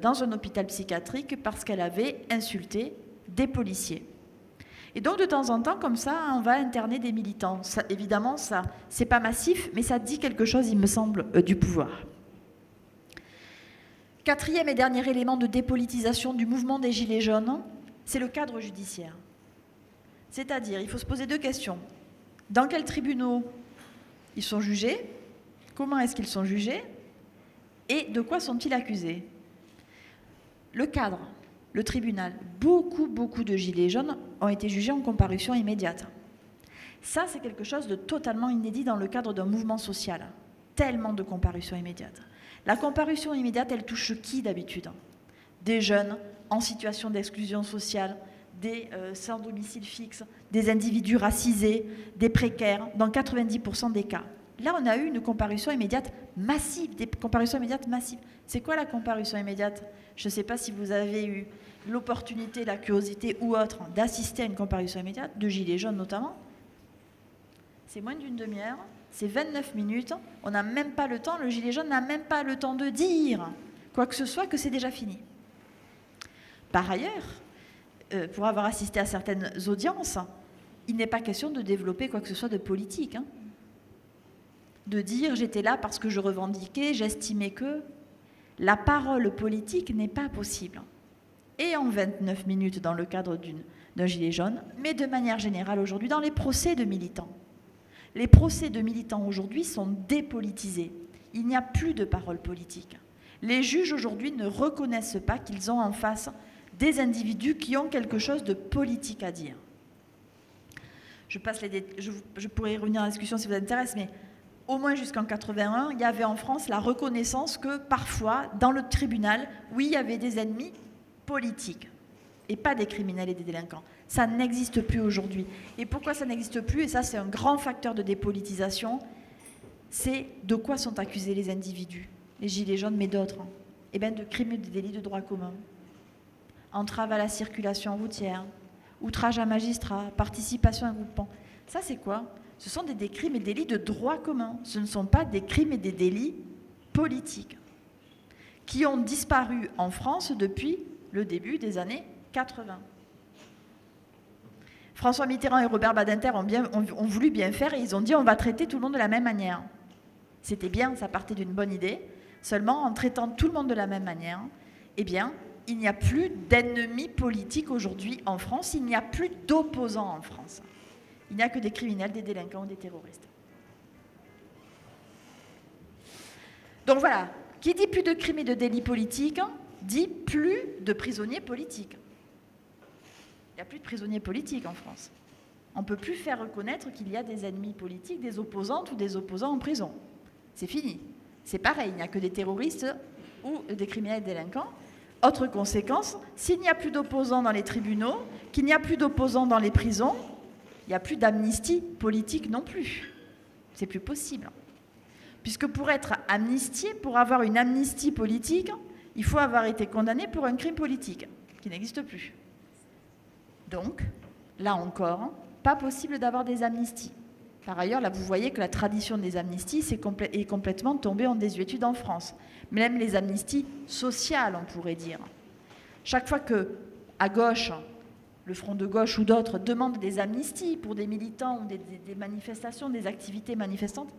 dans un hôpital psychiatrique parce qu'elle avait insulté des policiers. Et donc, de temps en temps, comme ça, on va interner des militants. Ça, évidemment, ça, c'est pas massif, mais ça dit quelque chose, il me semble, du pouvoir. Quatrième et dernier élément de dépolitisation du mouvement des Gilets jaunes, c'est le cadre judiciaire. C'est-à-dire, il faut se poser deux questions. Dans quels tribunaux ils sont jugés? Comment est-ce qu'ils sont jugés? Et de quoi sont-ils accusés? Le cadre, le tribunal, beaucoup de Gilets jaunes ont été jugés en comparution immédiate. Ça, c'est quelque chose de totalement inédit dans le cadre d'un mouvement social. Tellement de comparution immédiate. La comparution immédiate, elle touche qui d'habitude? Des jeunes en situation d'exclusion sociale, des sans domicile fixe, des individus racisés, des précaires, dans 90% des cas. Là, on a eu une comparution immédiate massive, des comparutions immédiates massives. C'est quoi la comparution immédiate? Je ne sais pas si vous avez eu l'opportunité, la curiosité ou autre d'assister à une comparution immédiate, de Gilets jaunes notamment. c'est moins d'une demi-heure, c'est 29 minutes, on n'a même pas le temps, le gilet jaune n'a même pas le temps de dire quoi que ce soit, que c'est déjà fini. Par ailleurs, pour avoir assisté à certaines audiences, il n'est pas question de développer quoi que ce soit de politique. De dire j'étais là parce que je revendiquais, j'estimais que... La parole politique n'est pas possible. Et en 29 minutes dans le cadre d'un gilet jaune, mais de manière générale aujourd'hui dans les procès de militants. Les procès de militants aujourd'hui sont dépolitisés. Il n'y a plus de parole politique. Les juges aujourd'hui ne reconnaissent pas qu'ils ont en face des individus qui ont quelque chose de politique à dire. Je pourrais y revenir à la discussion si vous intéresse, mais au moins jusqu'en 81, il y avait en France la reconnaissance que parfois, dans le tribunal, oui, il y avait des ennemis politiques et pas des criminels et des délinquants. Ça n'existe plus aujourd'hui. Et pourquoi ça n'existe plus? Et ça, c'est un grand facteur de dépolitisation. C'est de quoi sont accusés les individus, les gilets jaunes, mais d'autres. Eh bien, de crimes et de délits de droit commun. Entrave à la circulation routière, outrage à magistrat, participation à un groupement. Ça, c'est quoi? Ce sont des crimes et délits de droit commun. Ce ne sont pas des crimes et des délits politiques qui ont disparu en France depuis le début des années 80. François Mitterrand et Robert Badinter ont voulu bien faire et ils ont dit on va traiter tout le monde de la même manière. C'était bien, ça partait d'une bonne idée. Seulement, en traitant tout le monde de la même manière, eh bien, il n'y a plus d'ennemis politiques aujourd'hui en France, il n'y a plus d'opposants en France. Il n'y a que des criminels, des délinquants ou des terroristes. Donc voilà, qui dit plus de crimes et de délits politiques, dit plus de prisonniers politiques. Il n'y a plus de prisonniers politiques en France. On ne peut plus faire reconnaître qu'il y a des ennemis politiques, des opposantes ou des opposants en prison. C'est fini. C'est pareil, il n'y a que des terroristes ou des criminels et délinquants. Autre conséquence, s'il n'y a plus d'opposants dans les tribunaux, qu'il n'y a plus d'opposants dans les prisons, il n'y a plus d'amnistie politique non plus. C'est plus possible. Puisque pour être amnistié, pour avoir une amnistie politique, il faut avoir été condamné pour un crime politique, qui n'existe plus. Donc, là encore, pas possible d'avoir des amnisties. Par ailleurs, là, vous voyez que la tradition des amnisties est complètement tombée en désuétude en France. Même les amnisties sociales, on pourrait dire. Chaque fois que, à gauche, le Front de gauche ou d'autres demandent des amnisties pour des militants ou des manifestations, des activités manifestantes,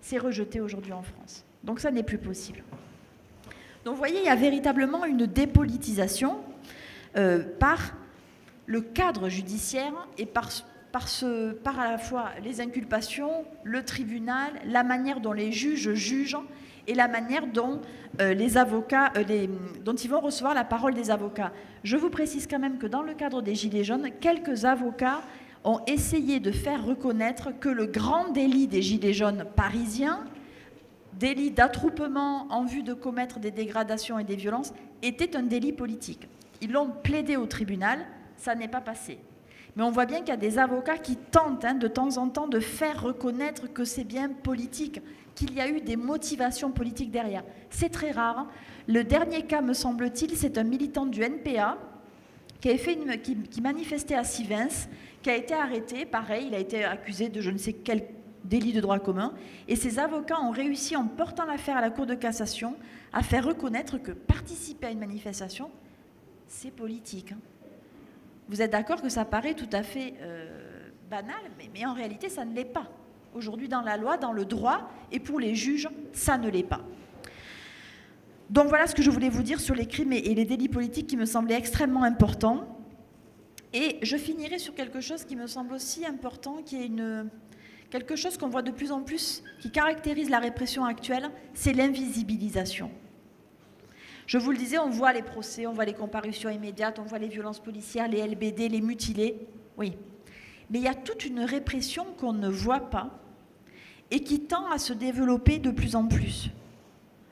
c'est rejeté aujourd'hui en France. Donc ça n'est plus possible. Donc vous voyez, il y a véritablement une dépolitisation par le cadre judiciaire et par à la fois les inculpations, le tribunal, la manière dont les juges jugent et la manière dont les avocats, dont ils vont recevoir la parole des avocats. Je vous précise quand même que dans le cadre des Gilets jaunes, quelques avocats ont essayé de faire reconnaître que le grand délit des Gilets jaunes parisiens, délit d'attroupement en vue de commettre des dégradations et des violences, était un délit politique. Ils l'ont plaidé au tribunal, ça n'est pas passé. Mais on voit bien qu'il y a des avocats qui tentent de temps en temps de faire reconnaître que c'est bien politique, qu'il y a eu des motivations politiques derrière. C'est très rare. Le dernier cas, me semble-t-il, c'est un militant du NPA qui manifestait à Sivens, qui a été arrêté. Pareil, il a été accusé de je ne sais quel délit de droit commun. Et ces avocats ont réussi, en portant l'affaire à la Cour de cassation, à faire reconnaître que participer à une manifestation, c'est politique. Vous êtes d'accord que ça paraît tout à fait banal, mais en réalité, ça ne l'est pas. Aujourd'hui, dans la loi, dans le droit, et pour les juges, ça ne l'est pas. Donc voilà ce que je voulais vous dire sur les crimes et les délits politiques qui me semblaient extrêmement importants. Et je finirai sur quelque chose qui me semble aussi important, qui est quelque chose qu'on voit de plus en plus, qui caractérise la répression actuelle, c'est l'invisibilisation. Je vous le disais, on voit les procès, on voit les comparutions immédiates, on voit les violences policières, les LBD, les mutilés, oui. Mais il y a toute une répression qu'on ne voit pas et qui tend à se développer de plus en plus.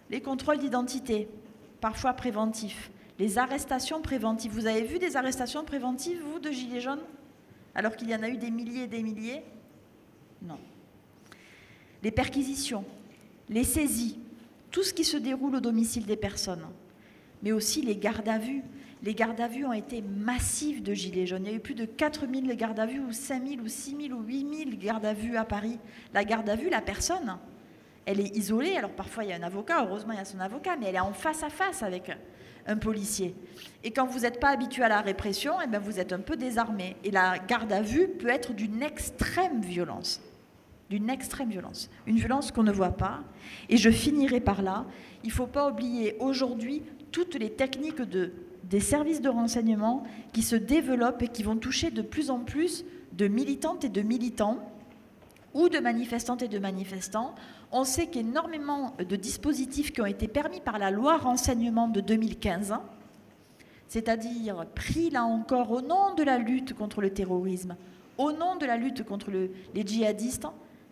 Les contrôles d'identité, parfois préventifs, les arrestations préventives. Vous avez vu des arrestations préventives, vous, de Gilets jaunes, alors qu'il y en a eu des milliers et des milliers? Non. Les perquisitions, les saisies, tout ce qui se déroule au domicile des personnes, mais aussi les gardes à vue, Les gardes à vue ont été massifs de gilets jaunes. Il y a eu plus de 4000 gardes à vue, ou 5000, ou 6000, ou 8000 gardes à vue à Paris. La garde à vue, la personne, elle est isolée. Alors parfois, il y a un avocat, heureusement, il y a son avocat, mais elle est en face à face avec un policier. Et quand vous n'êtes pas habitué à la répression, eh bien, vous êtes un peu désarmé. Et la garde à vue peut être d'une extrême violence. D'une extrême violence. Une violence qu'on ne voit pas. Et je finirai par là. Il ne faut pas oublier aujourd'hui toutes les techniques des services de renseignement qui se développent et qui vont toucher de plus en plus de militantes et de militants ou de manifestantes et de manifestants. On sait qu'énormément de dispositifs qui ont été permis par la loi renseignement de 2015, c'est-à-dire pris là encore au nom de la lutte contre le terrorisme, au nom de la lutte contre les djihadistes,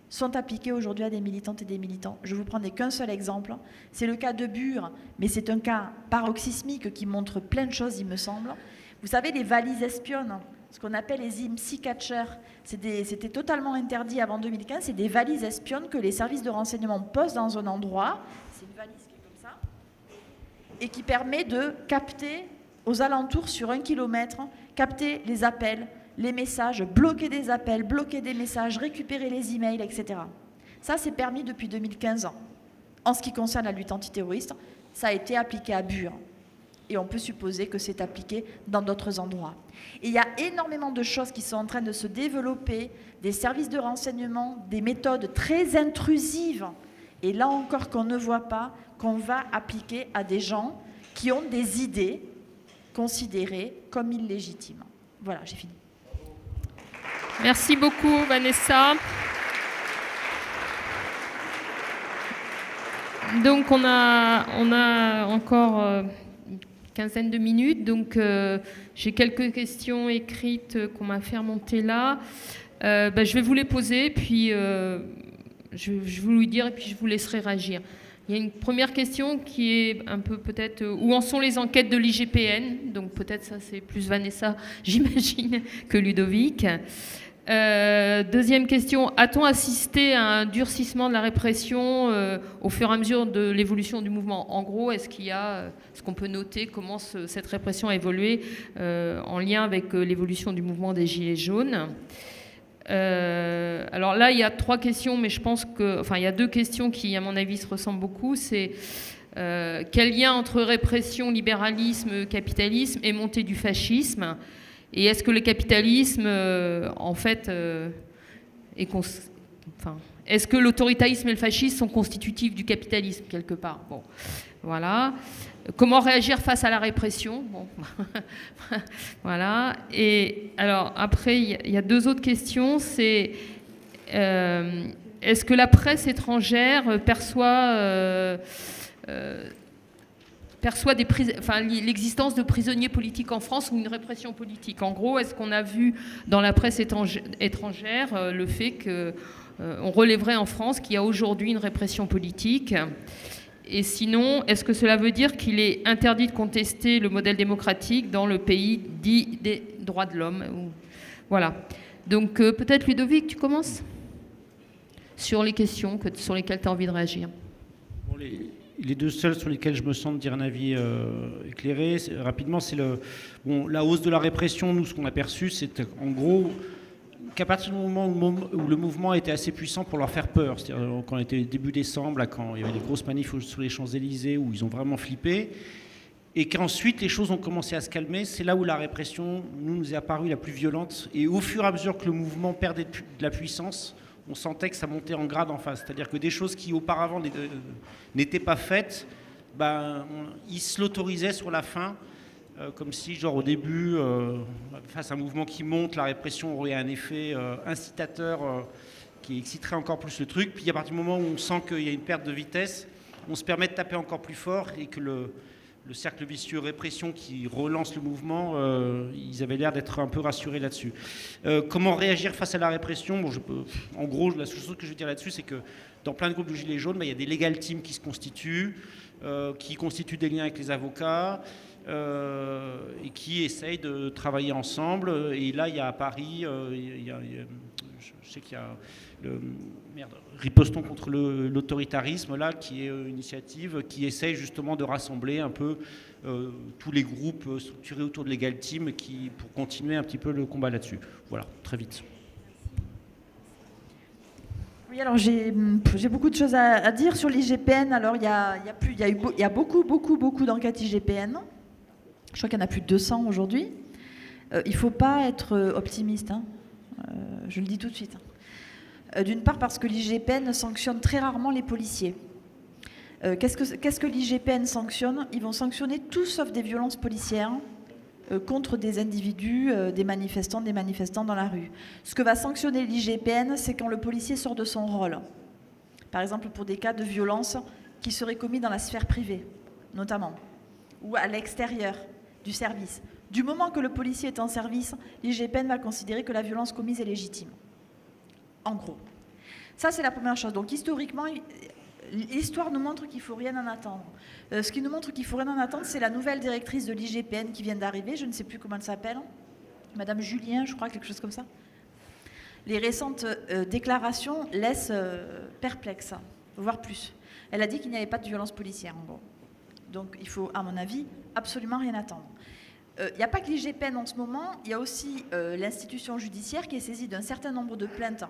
sont appliqués aujourd'hui à des militantes et des militants. Je vous prendrai qu'un seul exemple, c'est le cas de Bure, mais c'est un cas paroxysmique qui montre plein de choses, il me semble. Vous savez, les valises espionnes, ce qu'on appelle les IMSI catchers, c'était totalement interdit avant 2015, c'est des valises espionnes que les services de renseignement posent dans un endroit, c'est une valise qui est comme ça, et qui permet de capter aux alentours sur 1 kilomètre, capter les appels, les messages, bloquer des appels, bloquer des messages, récupérer les emails, etc. Ça, c'est permis depuis 2015 ans. En ce qui concerne la lutte antiterroriste, ça a été appliqué à Bure. Et on peut supposer que c'est appliqué dans d'autres endroits. Et il y a énormément de choses qui sont en train de se développer, des services de renseignement, des méthodes très intrusives, et là encore qu'on ne voit pas, qu'on va appliquer à des gens qui ont des idées considérées comme illégitimes. Voilà, j'ai fini. Merci beaucoup, Vanessa. Donc, on a encore une quinzaine de minutes. Donc, j'ai quelques questions écrites qu'on m'a fait remonter là. Je vais vous les poser, puis je vais vous les dire, et puis je vous laisserai réagir. Il y a une première question qui est un peu peut-être où en sont les enquêtes de l'IGPN. Donc, peut-être ça, c'est plus Vanessa, j'imagine, que Ludovic. Deuxième question, a-t-on assisté à un durcissement de la répression au fur et à mesure de l'évolution du mouvement? En gros, est-ce qu'on peut noter comment cette répression a évolué en lien avec l'évolution du mouvement des Gilets jaunes? Alors là, il y a 3 questions, mais je pense il y a 2 questions qui, à mon avis, se ressemblent beaucoup. C'est quel lien entre répression, libéralisme, capitalisme et montée du fascisme? Et est-ce que le capitalisme, est-ce que l'autoritarisme et le fascisme sont constitutifs du capitalisme, quelque part? Bon, voilà. Comment réagir face à la répression? Bon. Voilà. Et alors, après, il y a 2 autres questions. C'est est-ce que la presse étrangère perçoit l'existence de prisonniers politiques en France ou une répression politique? En gros, est-ce qu'on a vu dans la presse étrangère le fait qu'on relèverait en France qu'il y a aujourd'hui une répression politique? Et sinon, est-ce que cela veut dire qu'il est interdit de contester le modèle démocratique dans le pays dit des droits de l'homme? Voilà. Donc peut-être Ludovic, tu commences sur les questions sur lesquelles tu as envie de réagir. Bon, les 2 seuls sur lesquels je me sens de dire un avis éclairé, rapidement, c'est la hausse de la répression. Nous, ce qu'on a perçu, c'est en gros qu'à partir du moment où le mouvement était assez puissant pour leur faire peur, c'est-à-dire quand on était début décembre, là, quand il y avait des grosses manifs sur les Champs-Élysées où ils ont vraiment flippé, et qu'ensuite les choses ont commencé à se calmer, c'est là où la répression nous est apparue la plus violente. Et au fur et à mesure que le mouvement perdait de la puissance, on sentait que ça montait en grade en face. C'est-à-dire que des choses qui auparavant n'étaient pas faites, ils se l'autorisaient sur la fin, comme si, genre au début, face à un mouvement qui monte, la répression aurait un effet incitateur qui exciterait encore plus le truc. Puis à partir du moment où on sent qu'il y a une perte de vitesse, on se permet de taper encore plus fort et que le cercle vicieux répression qui relance le mouvement, ils avaient l'air d'être un peu rassurés là-dessus. Comment réagir face à la répression? En gros, la seule chose que je veux dire là-dessus, c'est que dans plein de groupes de Gilets jaunes, il y a des legal teams qui se constituent, qui constituent des liens avec les avocats, et qui essayent de travailler ensemble. Et là, il y a à Paris, je sais qu'il y a Ripostons contre l'autoritarisme, là, qui est une initiative qui essaye justement de rassembler un peu tous les groupes structurés autour de Legal Team pour continuer un petit peu le combat là-dessus. Voilà, très vite. Oui, alors j'ai beaucoup de choses à dire sur l'IGPN. Alors il y a beaucoup d'enquêtes IGPN. Je crois qu'il y en a plus de 200 aujourd'hui. Il ne faut pas être optimiste, hein. Je le dis tout de suite. D'une part parce que l'IGPN sanctionne très rarement les policiers. Qu'est-ce que l'IGPN sanctionne? Ils vont sanctionner tout sauf des violences policières contre des individus, des manifestants dans la rue. Ce que va sanctionner l'IGPN, c'est quand le policier sort de son rôle. Par exemple, pour des cas de violence qui seraient commis dans la sphère privée, notamment, ou à l'extérieur du service. Du moment que le policier est en service, l'IGPN va considérer que la violence commise est légitime. En gros. Ça, c'est la première chose. Donc, historiquement, l'histoire nous montre qu'il ne faut rien en attendre. Ce qui nous montre qu'il ne faut rien en attendre, c'est la nouvelle directrice de l'IGPN qui vient d'arriver. Je ne sais plus comment elle s'appelle. Madame Julien, je crois, quelque chose comme ça. Les récentes déclarations laissent perplexe, voire plus. Elle a dit qu'il n'y avait pas de violence policière, en gros. Donc, il faut, à mon avis, absolument rien attendre. Il n'y a pas que l'IGPN en ce moment, il y a aussi l'institution judiciaire qui est saisie d'un certain nombre de plaintes.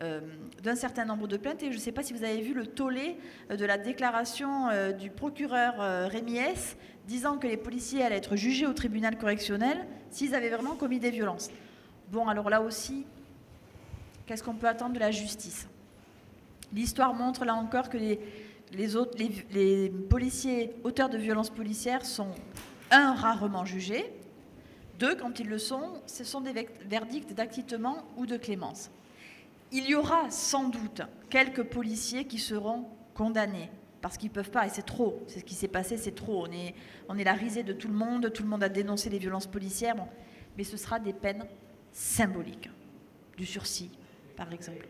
Et je ne sais pas si vous avez vu le tollé de la déclaration du procureur Rémi S disant que les policiers allaient être jugés au tribunal correctionnel s'ils avaient vraiment commis des violences. Bon, alors là aussi, qu'est-ce qu'on peut attendre de la justice? L'histoire montre là encore que les policiers auteurs de violences policières sont 1, rarement jugés, 2, quand ils le sont, ce sont des verdicts d'acquittement ou de clémence. Il y aura sans doute quelques policiers qui seront condamnés, parce qu'ils ne peuvent pas, et c'est trop, c'est ce qui s'est passé, c'est trop. On est la risée de tout le monde a dénoncé les violences policières, bon, mais ce sera des peines symboliques, du sursis, par exemple.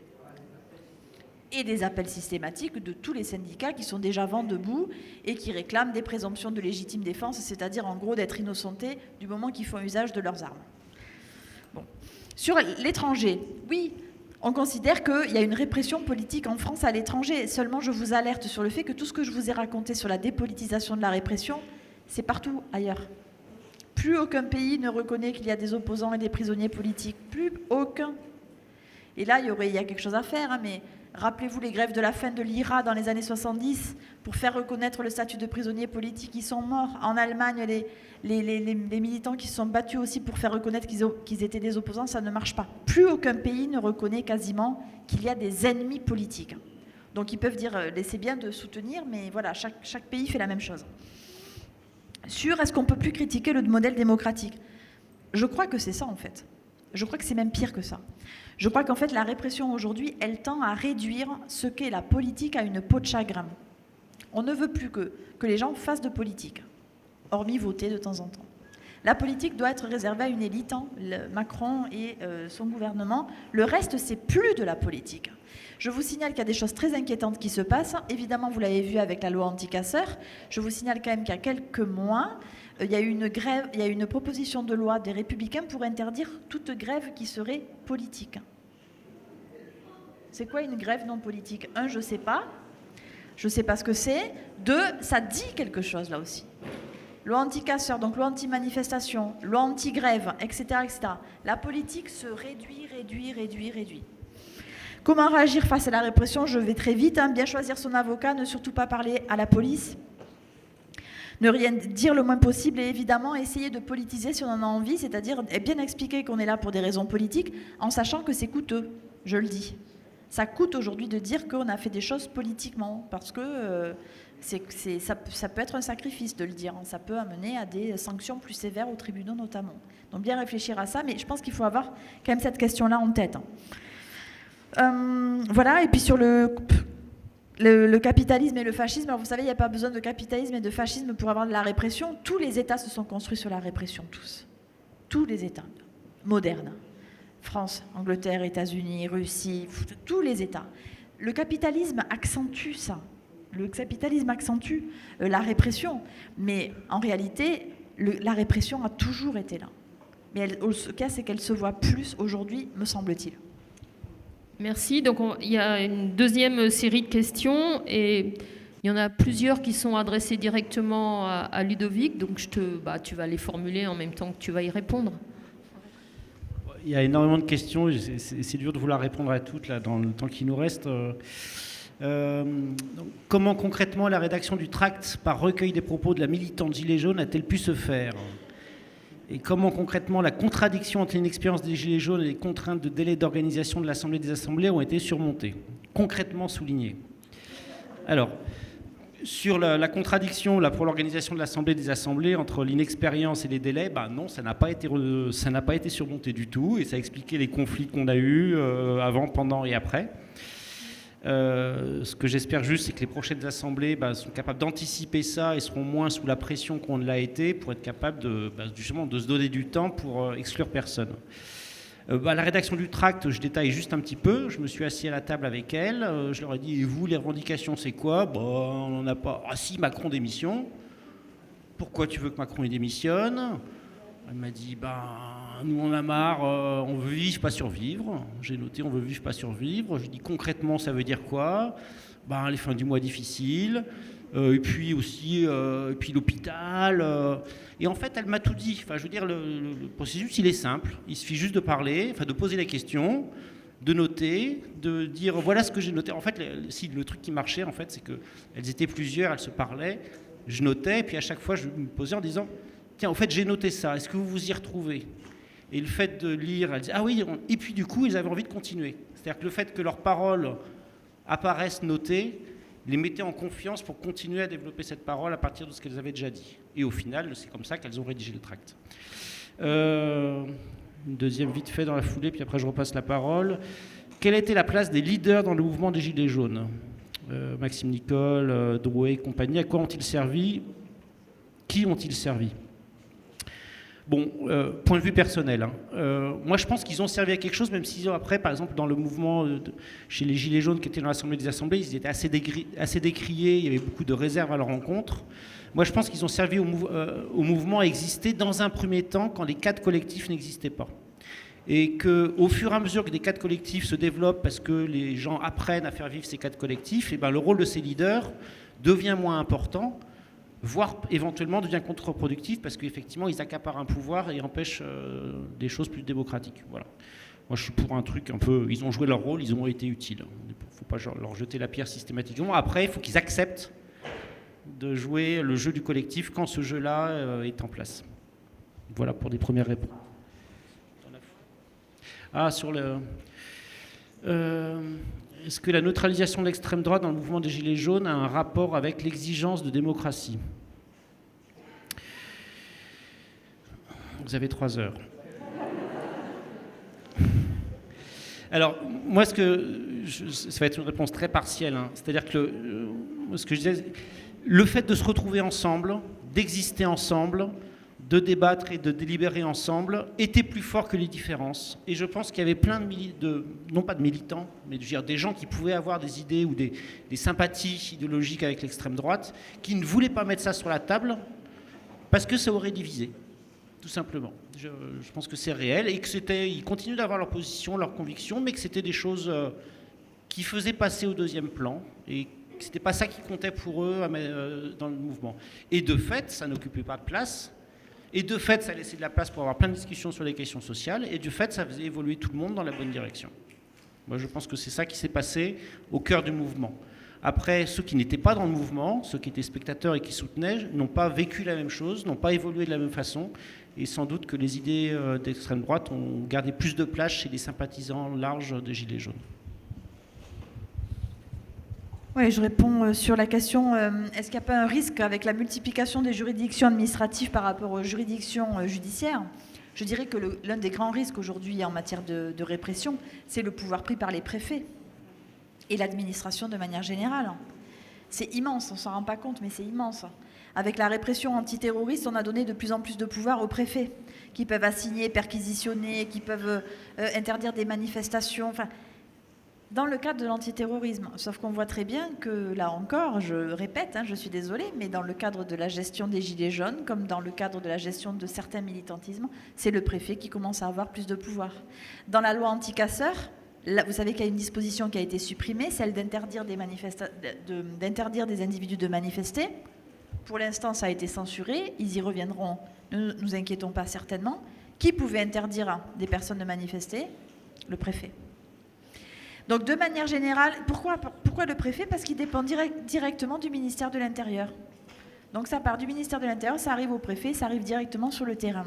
Et des appels systématiques de tous les syndicats qui sont déjà vent debout et qui réclament des présomptions de légitime défense, c'est-à-dire en gros d'être innocentés du moment qu'ils font usage de leurs armes. Bon. Sur l'étranger, oui, on considère qu'il y a une répression politique en France à l'étranger. Seulement, je vous alerte sur le fait que tout ce que je vous ai raconté sur la dépolitisation de la répression, c'est partout ailleurs. Plus aucun pays ne reconnaît qu'il y a des opposants et des prisonniers politiques. Plus aucun. Et là, il y a quelque chose à faire, hein, mais rappelez-vous les grèves de la faim de l'IRA dans les années 70 pour faire reconnaître le statut de prisonniers politiques. Ils sont morts. En Allemagne, les militants qui se sont battus aussi pour faire reconnaître qu'ils étaient des opposants, ça ne marche pas. Plus aucun pays ne reconnaît quasiment qu'il y a des ennemis politiques. Donc ils peuvent dire, c'est bien de soutenir, mais voilà, chaque pays fait la même chose. Est-ce qu'on ne peut plus critiquer le modèle démocratique? Je crois que c'est ça en fait. Je crois que c'est même pire que ça. Je crois qu'en fait, la répression aujourd'hui, elle tend à réduire ce qu'est la politique à une peau de chagrin. On ne veut plus que les gens fassent de politique, hormis voter de temps en temps. La politique doit être réservée à une élite, hein, Macron et son gouvernement. Le reste, c'est plus de la politique. Je vous signale qu'il y a des choses très inquiétantes qui se passent. Évidemment, vous l'avez vu avec la loi anti-casseurs. Je vous signale quand même qu'il y a quelques mois, il y a eu une proposition de loi des Républicains pour interdire toute grève qui serait politique. C'est quoi une grève non politique? 1, je ne sais pas. Je ne sais pas ce que c'est. 2, ça dit quelque chose là aussi. Loi anti-casseurs, donc loi anti-manifestation, loi anti-grève, etc., etc. La politique se réduit. Comment réagir face à la répression? Je vais très vite, hein. Bien choisir son avocat, ne surtout pas parler à la police. Ne rien dire le moins possible et évidemment essayer de politiser si on en a envie, c'est-à-dire bien expliquer qu'on est là pour des raisons politiques en sachant que c'est coûteux, je le dis. Ça coûte aujourd'hui de dire qu'on a fait des choses politiquement parce que ça peut être un sacrifice de le dire. Ça peut amener à des sanctions plus sévères aux tribunaux notamment. Donc bien réfléchir à ça, mais je pense qu'il faut avoir quand même cette question-là en tête. Voilà, et puis sur le capitalisme et le fascisme, alors vous savez, il n'y a pas besoin de capitalisme et de fascisme pour avoir de la répression. Tous les États se sont construits sur la répression, tous. Tous les États modernes. France, Angleterre, États-Unis, Russie, tous les États. Le capitalisme accentue ça. Le capitalisme accentue la répression. Mais en réalité, la répression a toujours été là. Mais ce cas, c'est qu'elle se voit plus aujourd'hui, me semble-t-il. Merci. Donc, il y a une deuxième série de questions et il y en a plusieurs qui sont adressées directement à Ludovic. Donc, tu vas les formuler en même temps que tu vas y répondre. Il y a énormément de questions. C'est dur de vouloir répondre à toutes là, dans le temps qui nous reste. Donc, comment concrètement la rédaction du tract par recueil des propos de la militante Gilets jaunes a-t-elle pu se faire ? Et comment concrètement la contradiction entre l'inexpérience des Gilets jaunes et les contraintes de délai d'organisation de l'Assemblée des Assemblées ont été surmontées, concrètement soulignées. Alors, sur la contradiction là, pour l'organisation de l'Assemblée des Assemblées entre l'inexpérience et les délais, non, ça n'a pas été surmonté du tout, et ça a expliqué les conflits qu'on a eus avant, pendant et après. Ce que j'espère juste, c'est que les prochaines assemblées sont capables d'anticiper ça et seront moins sous la pression qu'on l'a été pour être capables justement de se donner du temps pour exclure personne. La rédaction du tract, je détaille juste un petit peu. Je me suis assis à la table avec elle. Je leur ai dit, et vous, les revendications, c'est quoi ? On n'en a pas. Ah si, Macron démission. Pourquoi tu veux que Macron démissionne ? Elle m'a dit, nous on a marre, on veut vivre, pas survivre. J'ai noté, on veut vivre, pas survivre. Je lui ai dit, concrètement, ça veut dire quoi ? Les fins du mois difficiles, et puis aussi l'hôpital. Et en fait, elle m'a tout dit. Enfin, je veux dire, le processus, il est simple. Il suffit juste de parler, de poser les questions, de noter, de dire, voilà ce que j'ai noté. En fait, le truc qui marchait, en fait, c'est qu'elles étaient plusieurs, elles se parlaient. Je notais, et puis à chaque fois, je me posais en disant, tiens, en fait, j'ai noté ça. Est-ce que vous vous y retrouvez ? Et le fait de lire, elle dit, ah oui, et puis du coup, ils avaient envie de continuer. C'est-à-dire que le fait que leurs paroles apparaissent notées, les mettait en confiance pour continuer à développer cette parole à partir de ce qu'elles avaient déjà dit. Et au final, c'est comme ça qu'elles ont rédigé le tract. Une deuxième vite fait dans la foulée, puis après je repasse la parole. Quelle était la place des leaders dans le mouvement des Gilets jaunes ? Maxime Nicole, Drouet et compagnie, à quoi ont-ils servi ? Qui ont-ils servi ? Point de vue personnel. Moi, je pense qu'ils ont servi à quelque chose, même s'ils ont après, par exemple, dans le mouvement chez les Gilets jaunes qui étaient dans l'Assemblée des Assemblées, ils étaient assez décriés, il y avait beaucoup de réserves à leur rencontre. Moi, je pense qu'ils ont servi au mouvement à exister dans un premier temps quand les cadres collectifs n'existaient pas. Et qu'au fur et à mesure que des cadres collectifs se développent parce que les gens apprennent à faire vivre ces cadres collectifs, le rôle de ces leaders devient moins important, voire éventuellement devient contre-productif parce qu'effectivement ils accaparent un pouvoir et empêchent des choses plus démocratiques. Voilà. Moi je suis pour un truc un peu, ils ont joué leur rôle, ils ont été utiles. Il ne faut pas leur jeter la pierre systématiquement. Après il faut qu'ils acceptent de jouer le jeu du collectif quand ce jeu-là est en place. Voilà pour des premières réponses. Sur le... Est-ce que la neutralisation de l'extrême droite dans le mouvement des Gilets jaunes a un rapport avec l'exigence de démocratie ? Vous avez 3 heures. Alors, moi, ça va être une réponse très partielle. C'est-à-dire que ce que je disais, le fait de se retrouver ensemble, d'exister ensemble, de débattre et de délibérer ensemble, était plus fort que les différences. Et je pense qu'il y avait plein non pas de militants, mais des gens qui pouvaient avoir des idées ou des sympathies idéologiques avec l'extrême droite, qui ne voulaient pas mettre ça sur la table parce que ça aurait divisé, tout simplement. Je pense que c'est réel et qu'ils continuent d'avoir leur position, leurs convictions, mais que c'était des choses qui faisaient passer au deuxième plan et que c'était pas ça qui comptait pour eux dans le mouvement. Et de fait, ça n'occupait pas de place. Et de fait, ça laissait de la place pour avoir plein de discussions sur les questions sociales. Et du fait, ça faisait évoluer tout le monde dans la bonne direction. Moi, je pense que c'est ça qui s'est passé au cœur du mouvement. Après, ceux qui n'étaient pas dans le mouvement, ceux qui étaient spectateurs et qui soutenaient, n'ont pas vécu la même chose, n'ont pas évolué de la même façon. Et sans doute que les idées d'extrême droite ont gardé plus de place chez les sympathisants larges des Gilets jaunes. Oui, je réponds sur la question, est-ce qu'il n'y a pas un risque avec la multiplication des juridictions administratives par rapport aux juridictions judiciaires ? Je dirais que l'un des grands risques aujourd'hui en matière de répression, c'est le pouvoir pris par les préfets et l'administration de manière générale. C'est immense, on ne s'en rend pas compte, mais c'est immense. Avec la répression antiterroriste, on a donné de plus en plus de pouvoir aux préfets, qui peuvent assigner, perquisitionner, qui peuvent interdire des manifestations, enfin... Dans le cadre de l'antiterrorisme, sauf qu'on voit très bien que, là encore, je répète, je suis désolée, mais dans le cadre de la gestion des Gilets jaunes, comme dans le cadre de la gestion de certains militantismes, c'est le préfet qui commence à avoir plus de pouvoir. Dans la loi anti-casseurs, Là, vous savez qu'il y a une disposition qui a été supprimée, celle d'interdire d'interdire des individus de manifester. Pour l'instant, ça a été censuré. Ils y reviendront, ne nous inquiétons pas certainement. Qui pouvait interdire des personnes de manifester? Le préfet. Donc, de manière générale, pourquoi le préfet? Parce qu'il dépend directement du ministère de l'Intérieur. Donc, ça part du ministère de l'Intérieur, ça arrive au préfet, ça arrive directement sur le terrain.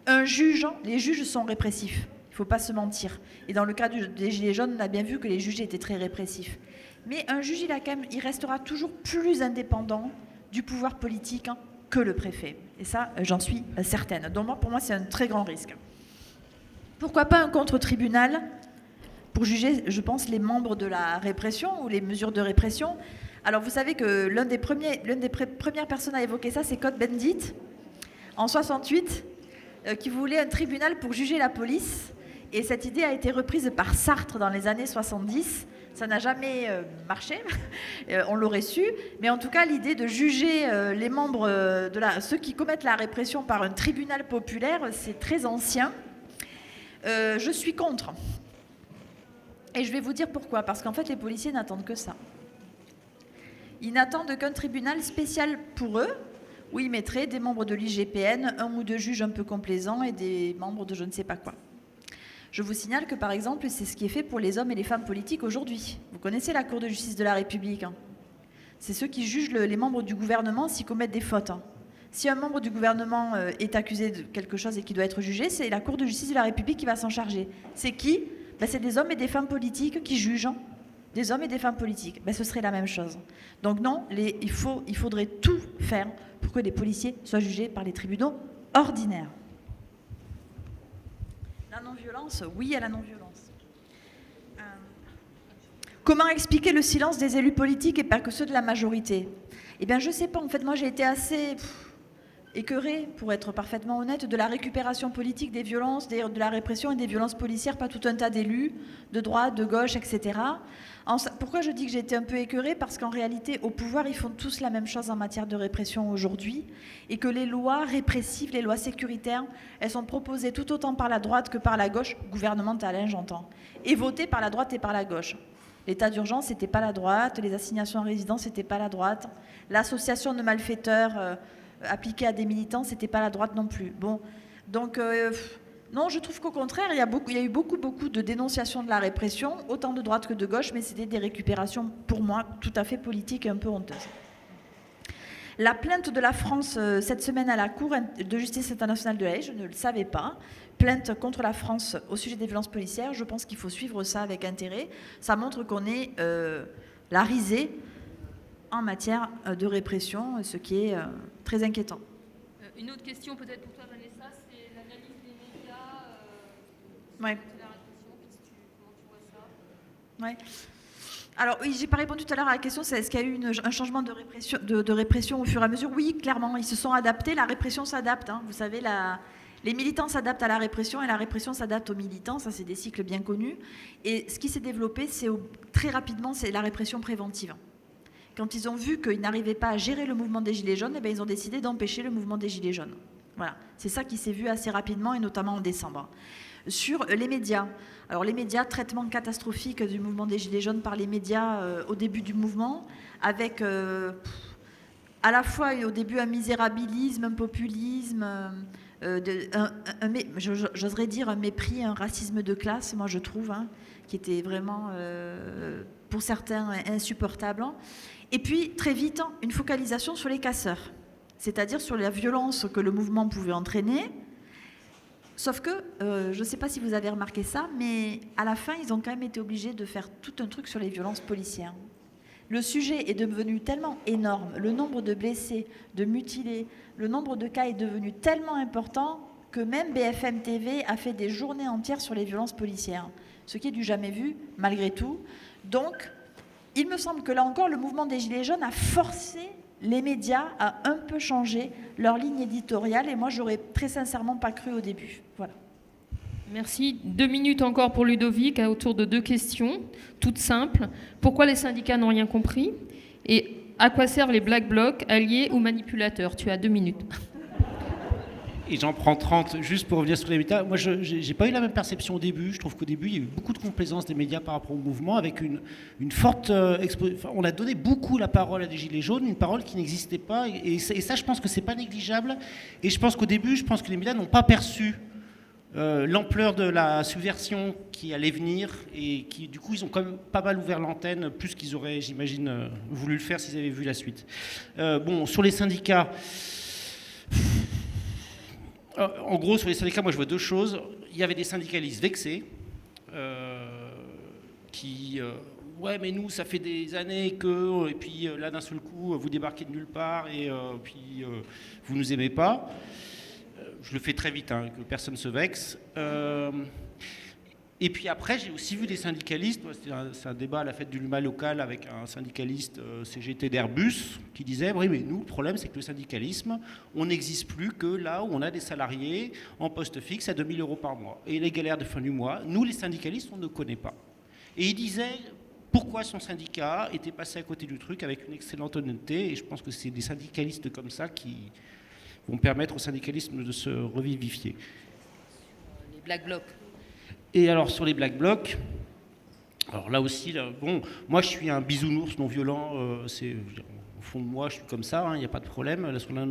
Un juge, les juges sont répressifs. Il ne faut pas se mentir. Et dans le cas des Gilets jaunes, on a bien vu que les juges étaient très répressifs. Mais un juge, il restera toujours plus indépendant du pouvoir politique que le préfet. Et ça, j'en suis certaine. Donc pour moi, c'est un très grand risque. Pourquoi pas un contre-tribunal pour juger, je pense, les membres de la répression ou les mesures de répression? Alors vous savez que l'une des premières personnes à évoquer ça, c'est Cohn-Bendit, en 68, qui voulait un tribunal pour juger la police. Et cette idée a été reprise par Sartre dans les années 70. Ça n'a jamais marché, on l'aurait su. Mais en tout cas, l'idée de juger les membres ceux qui commettent la répression par un tribunal populaire, c'est très ancien. Je suis contre. Et je vais vous dire pourquoi. Parce qu'en fait, les policiers n'attendent que ça. Ils n'attendent qu'un tribunal spécial pour eux, où ils mettraient des membres de l'IGPN, un ou deux juges un peu complaisants et des membres de je ne sais pas quoi. Je vous signale que, par exemple, c'est ce qui est fait pour les hommes et les femmes politiques aujourd'hui. Vous connaissez la Cour de justice de la République. C'est ceux qui jugent les membres du gouvernement s'ils commettent des fautes. Si un membre du gouvernement est accusé de quelque chose et qui doit être jugé, c'est la Cour de justice de la République qui va s'en charger. C'est qui? C'est des hommes et des femmes politiques qui jugent. Des hommes et des femmes politiques. Ce serait la même chose. Donc non, il faudrait tout faire pour que les policiers soient jugés par les tribunaux ordinaires. La non-violence, oui à la non-violence. Comment expliquer le silence des élus politiques et pas que ceux de la majorité? Eh bien, je ne sais pas. En fait, moi, j'ai été assez écœurée, pour être parfaitement honnête, de la récupération politique des violences, de la répression et des violences policières par tout un tas d'élus, de droite, de gauche, etc. Pourquoi je dis que j'ai été un peu écœurée? Parce qu'en réalité, au pouvoir, ils font tous la même chose en matière de répression aujourd'hui, et que les lois répressives, les lois sécuritaires, elles sont proposées tout autant par la droite que par la gauche, gouvernementale, j'entends, et votées par la droite et par la gauche. L'état d'urgence, c'était pas la droite, les assignations à résidence, c'était pas la droite, l'association de malfaiteurs appliquée à des militants, c'était pas la droite non plus. Bon, donc non, je trouve qu'au contraire, il y a eu beaucoup de dénonciations de la répression, autant de droite que de gauche, mais c'était des récupérations, pour moi, tout à fait politiques et un peu honteuses. La plainte de la France cette semaine à la Cour de justice internationale de La Haye, je ne le savais pas, plainte contre la France au sujet des violences policières, je pense qu'il faut suivre ça avec intérêt. Ça montre qu'on est la risée en matière de répression, ce qui est très inquiétant. Une autre question peut-être pour toi, Vanessa, c'est l'analyse des médias ouais. de la répression. Comment tu vois ça? Ouais. Alors oui, j'ai pas répondu tout à l'heure à la question, c'est est-ce qu'il y a eu un changement de répression au fur et à mesure? Oui, clairement, ils se sont adaptés, la répression s'adapte. Vous savez, les militants s'adaptent à la répression et la répression s'adapte aux militants, ça c'est des cycles bien connus. Et ce qui s'est développé, très rapidement, c'est la répression préventive. Quand ils ont vu qu'ils n'arrivaient pas à gérer le mouvement des Gilets jaunes, ils ont décidé d'empêcher le mouvement des Gilets jaunes. Voilà, c'est ça qui s'est vu assez rapidement et notamment en décembre. Sur les médias, alors les médias, traitement catastrophique du mouvement des Gilets jaunes par les médias au début du mouvement, avec à la fois au début un misérabilisme, un populisme, j'oserais dire un mépris, un racisme de classe, moi je trouve, qui était vraiment pour certains insupportable. Et puis très vite, une focalisation sur les casseurs, c'est-à-dire sur la violence que le mouvement pouvait entraîner. Sauf que, je ne sais pas si vous avez remarqué ça, mais à la fin, ils ont quand même été obligés de faire tout un truc sur les violences policières. Le sujet est devenu tellement énorme, le nombre de blessés, de mutilés, le nombre de cas est devenu tellement important que même BFM TV a fait des journées entières sur les violences policières, ce qui est du jamais vu, malgré tout. Donc, il me semble que là encore, le mouvement des Gilets jaunes a forcé les médias à un peu changer leur ligne éditoriale et moi, j'aurais très sincèrement pas cru au début. Voilà. Merci. 2 minutes encore pour Ludovic, autour de 2 questions, toutes simples. Pourquoi les syndicats n'ont rien compris? Et à quoi servent les Black Blocs, alliés ou manipulateurs? Tu as 2 minutes. Et j'en prends 30 juste pour revenir sur les médias. Moi, je n'ai pas eu la même perception au début. Je trouve qu'au début, il y a eu beaucoup de complaisance des médias par rapport au mouvement, avec une forte on a donné beaucoup la parole à des Gilets jaunes, une parole qui n'existait pas. Et ça, je pense que c'est pas négligeable. Et je pense qu'au début, que les médias n'ont pas perçu l'ampleur de la subversion qui allait venir et qui, du coup, ils ont quand même pas mal ouvert l'antenne, plus qu'ils auraient, j'imagine, voulu le faire s'ils avaient vu la suite. Bon, sur les syndicats, en gros, sur les syndicats, moi, je vois deux choses. Il y avait des syndicalistes vexés qui... ouais, mais nous, ça fait des années que... Et puis là, d'un seul coup, vous débarquez de nulle part et puis vous nous aimez pas. Je le fais très vite, hein, que personne ne se vexe. Et puis après, j'ai aussi vu des syndicalistes, c'est un débat à la fête du Luma local avec un syndicaliste CGT d'Airbus qui disait, oui, mais nous, le problème, c'est que le syndicalisme, on n'existe plus que là où on a des salariés en poste fixe à 2 000 € par mois. Et les galères de fin du mois, nous, les syndicalistes, on ne connaît pas. Et il disait pourquoi son syndicat était passé à côté du truc avec une excellente honnêteté. Et je pense que c'est des syndicalistes comme ça qui vont permettre au syndicalisme de se revivifier. Les Black Blocs. Et alors sur les Black Blocs, alors là aussi, bon, moi je suis un bisounours non violent, au fond de moi je suis comme ça, il n'y a pas de problème. Là, sur la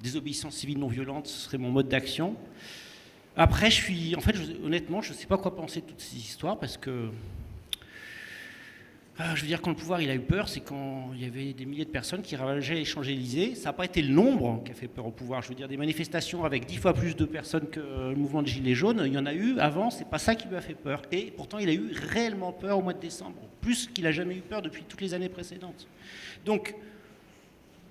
désobéissance civile non violente, ce serait mon mode d'action. Après, honnêtement, je ne sais pas quoi penser de toutes ces histoires parce que, je veux dire, quand le pouvoir il a eu peur, c'est quand il y avait des milliers de personnes qui ravageaient les Champs-Élysées. Ça n'a pas été le nombre qui a fait peur au pouvoir. Je veux dire, des manifestations avec 10 fois plus de personnes que le mouvement des Gilets jaunes, il y en a eu avant, c'est pas ça qui lui a fait peur. Et pourtant, il a eu réellement peur au mois de décembre, plus qu'il n'a jamais eu peur depuis toutes les années précédentes. Donc,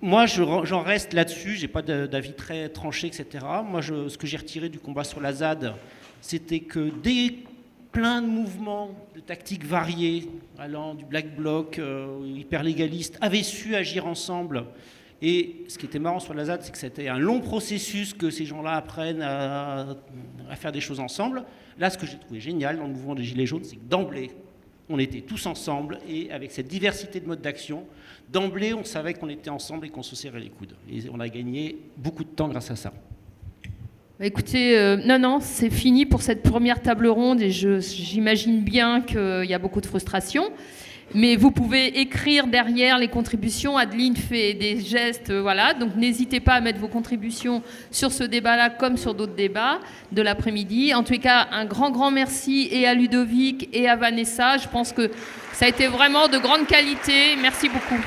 moi, j'en reste là-dessus, j'ai pas d'avis très tranché, etc. Moi, ce que j'ai retiré du combat sur la ZAD, c'était que plein de mouvements, de tactiques variées, allant du Black Bloc, hyper légaliste, avaient su agir ensemble. Et ce qui était marrant sur la ZAD, c'est que c'était un long processus que ces gens-là apprennent à faire des choses ensemble. Là, ce que j'ai trouvé génial dans le mouvement des Gilets jaunes, c'est que d'emblée, on était tous ensemble et avec cette diversité de modes d'action, d'emblée, on savait qu'on était ensemble et qu'on se serrait les coudes. Et on a gagné beaucoup de temps grâce à ça. Écoutez, non, c'est fini pour cette première table ronde et j'imagine bien qu'il y a beaucoup de frustration. Mais vous pouvez écrire derrière les contributions. Adeline fait des gestes, voilà. Donc n'hésitez pas à mettre vos contributions sur ce débat-là comme sur d'autres débats de l'après-midi. En tous les cas, un grand merci et à Ludovic et à Vanessa. Je pense que ça a été vraiment de grande qualité. Merci beaucoup.